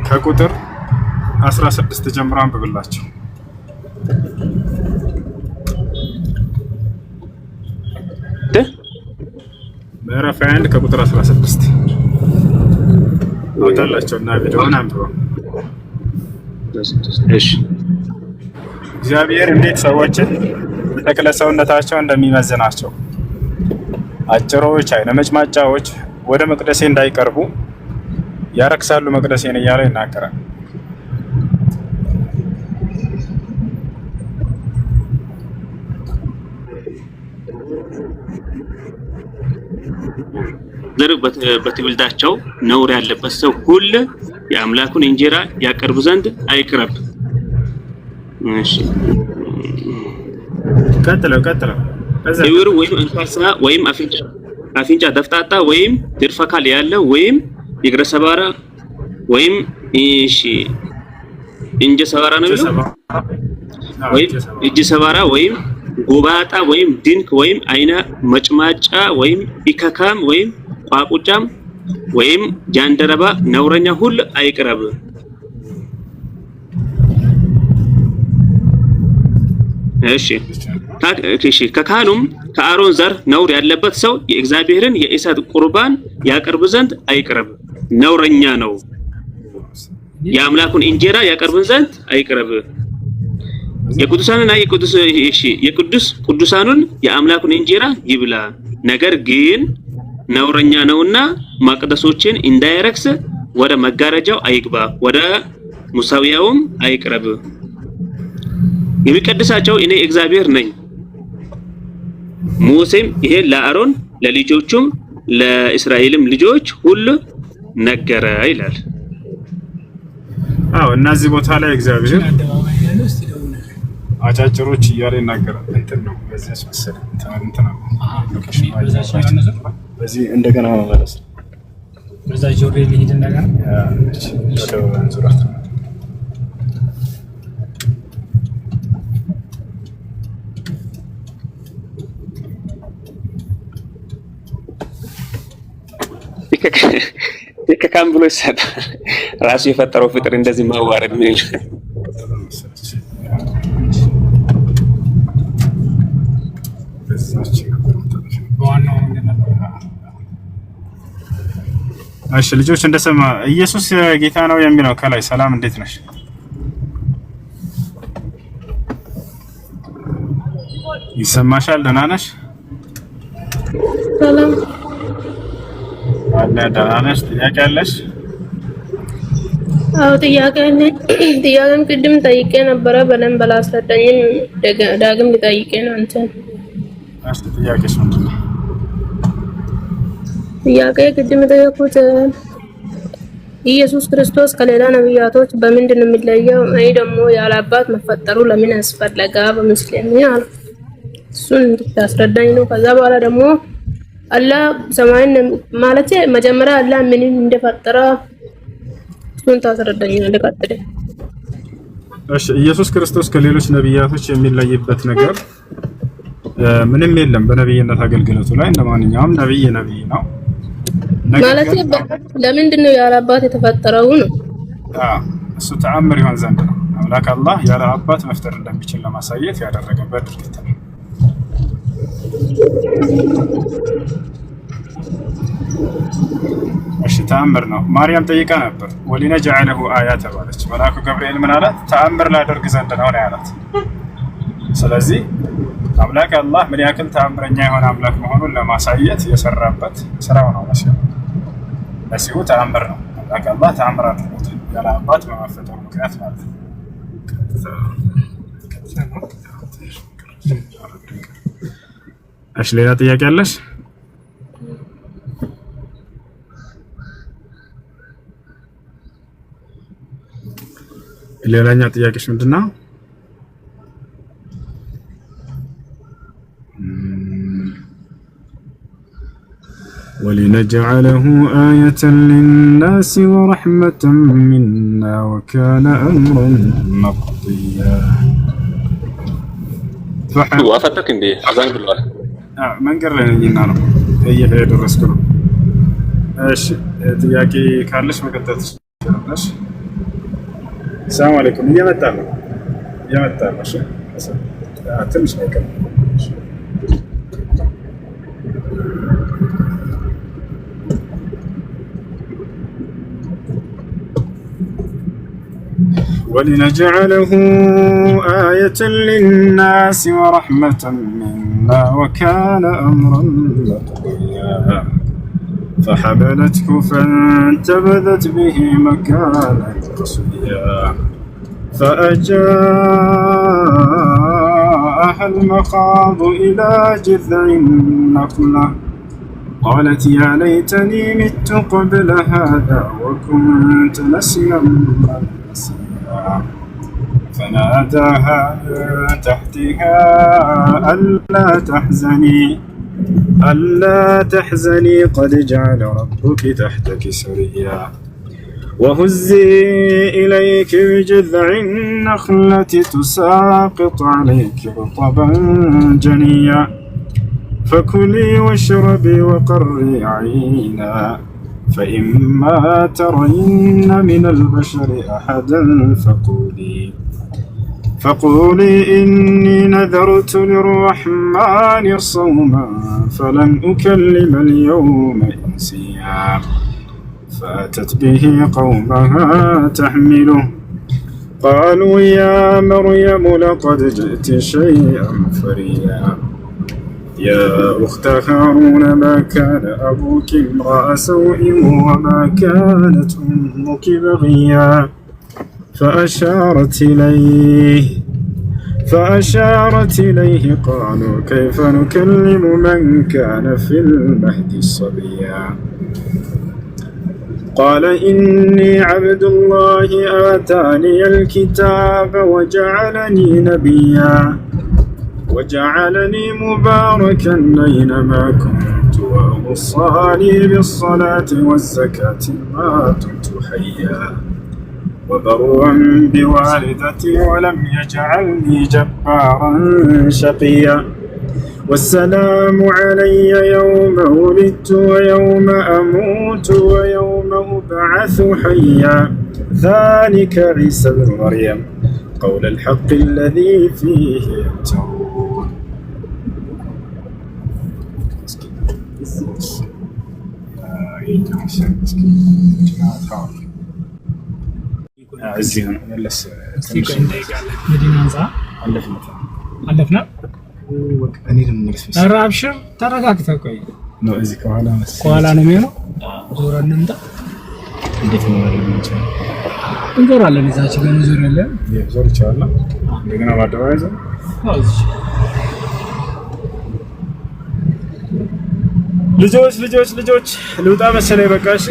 ከቁጥር 16 ጀምሮ አንብብላቸው። ምዕራፍ 21 ከቁጥር 16 አውጣላቸውና ቪዲዮውን አንብበው። እሺ እግዚአብሔር እንዴት ሰዎችን በተክለ ሰውነታቸው እንደሚመዝናቸው አጭሮች፣ አይነ መጭማጫዎች ወደ መቅደሴ እንዳይቀርቡ ያረክሳሉ መቅደሴን እያለ ይናገራል። ዘር በትውልዳቸው ነውር ያለበት ሰው ሁሉ የአምላኩን እንጀራ ያቀርቡ ዘንድ አይቅረብ። እሺ ቀጥለው እውር ወይም እንፋሳ ወይም አፍንጫ ደፍጣጣ ወይም ትርፍ አካል ያለው ወይም እግረ ሰባራ ወይም እሺ እንጀ ሰባራ ነው ብሎ ወይም እጅ ሰባራ ወይም ጎባጣ ወይም ድንክ ወይም አይነ መጭማጫ ወይም ኢከካም ወይም ቋቁጫም ወይም ጃንደረባ ነውረኛ ሁሉ አይቅረብ። እሺ ከካህኑም ከአሮን ዘር ነውር ያለበት ሰው የእግዚአብሔርን የእሳት ቁርባን ያቀርብ ዘንድ አይቅረብ፣ ነውረኛ ነው። የአምላኩን እንጀራ ያቀርብ ዘንድ አይቅረብ። የቅዱሳንና የቅዱስ ቅዱሳኑን የአምላኩን እንጀራ ይብላ፣ ነገር ግን ነውረኛ ነውና መቅደሶችን እንዳይረክስ ወደ መጋረጃው አይግባ፣ ወደ ሙሳዊያውም አይቅረብ። የሚቀድሳቸው እኔ እግዚአብሔር ነኝ። ሙሴም ይሄ ለአሮን ለልጆቹም ለእስራኤልም ልጆች ሁሉ ነገረ ይላል። አዎ እነዚህ ቦታ ላይ እግዚአብሔር አጫጭሮች እያለ ይናገራል። እንትን ነው በዚህ አስመሰለ እንትን ነው በዚህ እንደገና መመለስ በዛ ጆሮ የሚሄድ ነገር ዙራት ከካም ብሎ ይሰጣል። ራሱ የፈጠረው ፍጥር እንደዚህ ማዋረድ ምን ይላል? እሺ ልጆች እንደሰማ ኢየሱስ ጌታ ነው የሚለው ከላይ ሰላም እንዴት ነሽ? ይሰማሻል? ደህና ነሽ? ሰላም አለ። ደህና ነሽ? ጥያቄ አለሽ? አዎ ጥያቄም ቅድም ጠይቄ ነበረ። በደንብ አላስረዳኝም። ዳግም ልጠይቄ ነው አንተን። እሺ ጥያቄሽ ምንድን ነው? ጥያቄ ቅድም የጠየኩት ኢየሱስ ክርስቶስ ከሌላ ነብያቶች በምንድን ነው የሚለየው? እኔ ደግሞ ያለ አባት መፈጠሩ ለምን አስፈለገ በሙስሊም አለ። እሱን እንድታስረዳኝ ነው። ከዛ በኋላ ደግሞ አላህ ሰማይን ማለት መጀመሪያ አላህ ምን እንደፈጠረ እሱን ታስረዳኛለህ። ቀጥል። እሺ ኢየሱስ ክርስቶስ ከሌሎች ነብያቶች የሚለይበት ነገር ምንም የለም። በነብይነት አገልግሎቱ ላይ እንደማንኛውም ነብይ ነው ማለት ለምንድን ነው ያለ አባት የተፈጠረው ነው? እሱ ተአምር ይሆን ዘንድ ነው። አምላክ አላህ ያለ አባት መፍጠር እንደሚችል ለማሳየት ያደረገበት ድርጊት ነው። እሺ ተአምር ነው። ማርያም ጠይቃ ነበር ወሊነጀዐለሁ አያ ተባለች። መልአኩ ገብርኤል ምን አላት? ተአምር ላደርግ ዘንድ ነው ያላት። ስለዚህ አምላክ አላህ ምን ያክል ተአምረኛ የሆነ አምላክ መሆኑን ለማሳየት የሰራበት ስራው ነው። መሲሁ ተአምር ነው። አምላክ አላህ ተአምር አድርጎት ያለ አባት በመፈጠሩ ምክንያት ማለት ነው። እሺ ሌላ ጥያቄ አለሽ? ሌላኛ ጥያቄሽ ምንድነው? ولنجعله آية للناس ورحمة منا وكان أمرا مقضيا. وافقتك اندي اذان بالله من قال لنا ነው እየደረስኩ ነው። እሺ ጥያቄ ካለሽ መቀጠል ትችላለሽ። ሰላም አለይኩም። እየመጣ ነው። እሺ ትንሽ ነው የቀረው። ولنجعله آية للناس ورحمة منا وكان أمرا مقضيا فحملته فانتبذت به مكانا قصيا فأجاءها المخاض إلى جذع النخلة قالت يا ليتني مت قبل هذا وكنت نسيا منسيا فناداها من تحتها ألا تحزني ألا تحزني قد جعل ربك تحتك سريا وهزي إليك بجذع النخلة تساقط عليك رطبا جنيا فكلي واشربي وقري عينا فإما ترين من البشر أحدا فقولي إني نذرت للرحمن صوما فلن أكلم اليوم إنسيا فأتت به قومها تحمله قالوا يا مريم لقد جئت شيئا فريا يا أخت هارون ما كان أبوك امرأ سوء وما كانت أمك بغيا فأشارت إليه قالوا كيف نكلم من كان في المهد صبيا قال إني عبد الله آتاني الكتاب وجعلني مباركا أينما كنت وأوصاني بالصلاة والزكاة ما دمت حيا وبرا بوالدتي ولم يجعلني جبارا شقيا والسلام علي يوم ولدت ويوم أموت ويوم أبعث حيا ذلك عيسى بن مريم قول الحق الذي فيه يمترون. አለፍና ኧረ አብሽር ተረጋግተህ ቆይ ነው እዚህ ከኋላ ነው የሚሆነው ዞረን እንምጣ እንዴት ነው ማለት ነው እንዞራለን እዛች ጋር እንዞራለን ዞር ይቻላል እንደገና ባደረገ ልጆች ልውጣ መሰለኝ በቃ እሺ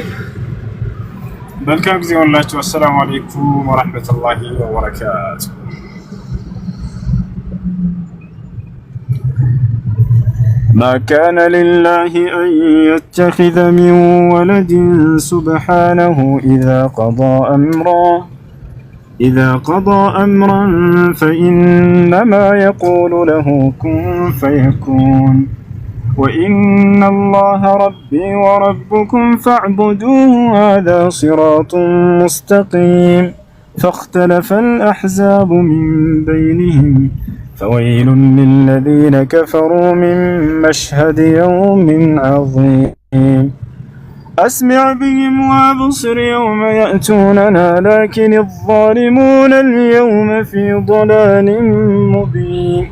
መልካም ጊዜ ሆንላችሁ አሰላሙ አለይኩም ወራህመቱላሂ ወበረካቱ ما كان لله أن يتخذ من ولد سبحانه إذا قضى أمرا فإنما يقول له كن فيكون وإن الله ربي وربكم فاعبدوه هذا صراط مستقيم فاختلف الأحزاب من بينهم فويل للذين كفروا من مشهد يوم عظيم أسمع بهم وأبصر يوم يأتوننا لكن الظالمون اليوم في ضلال مبين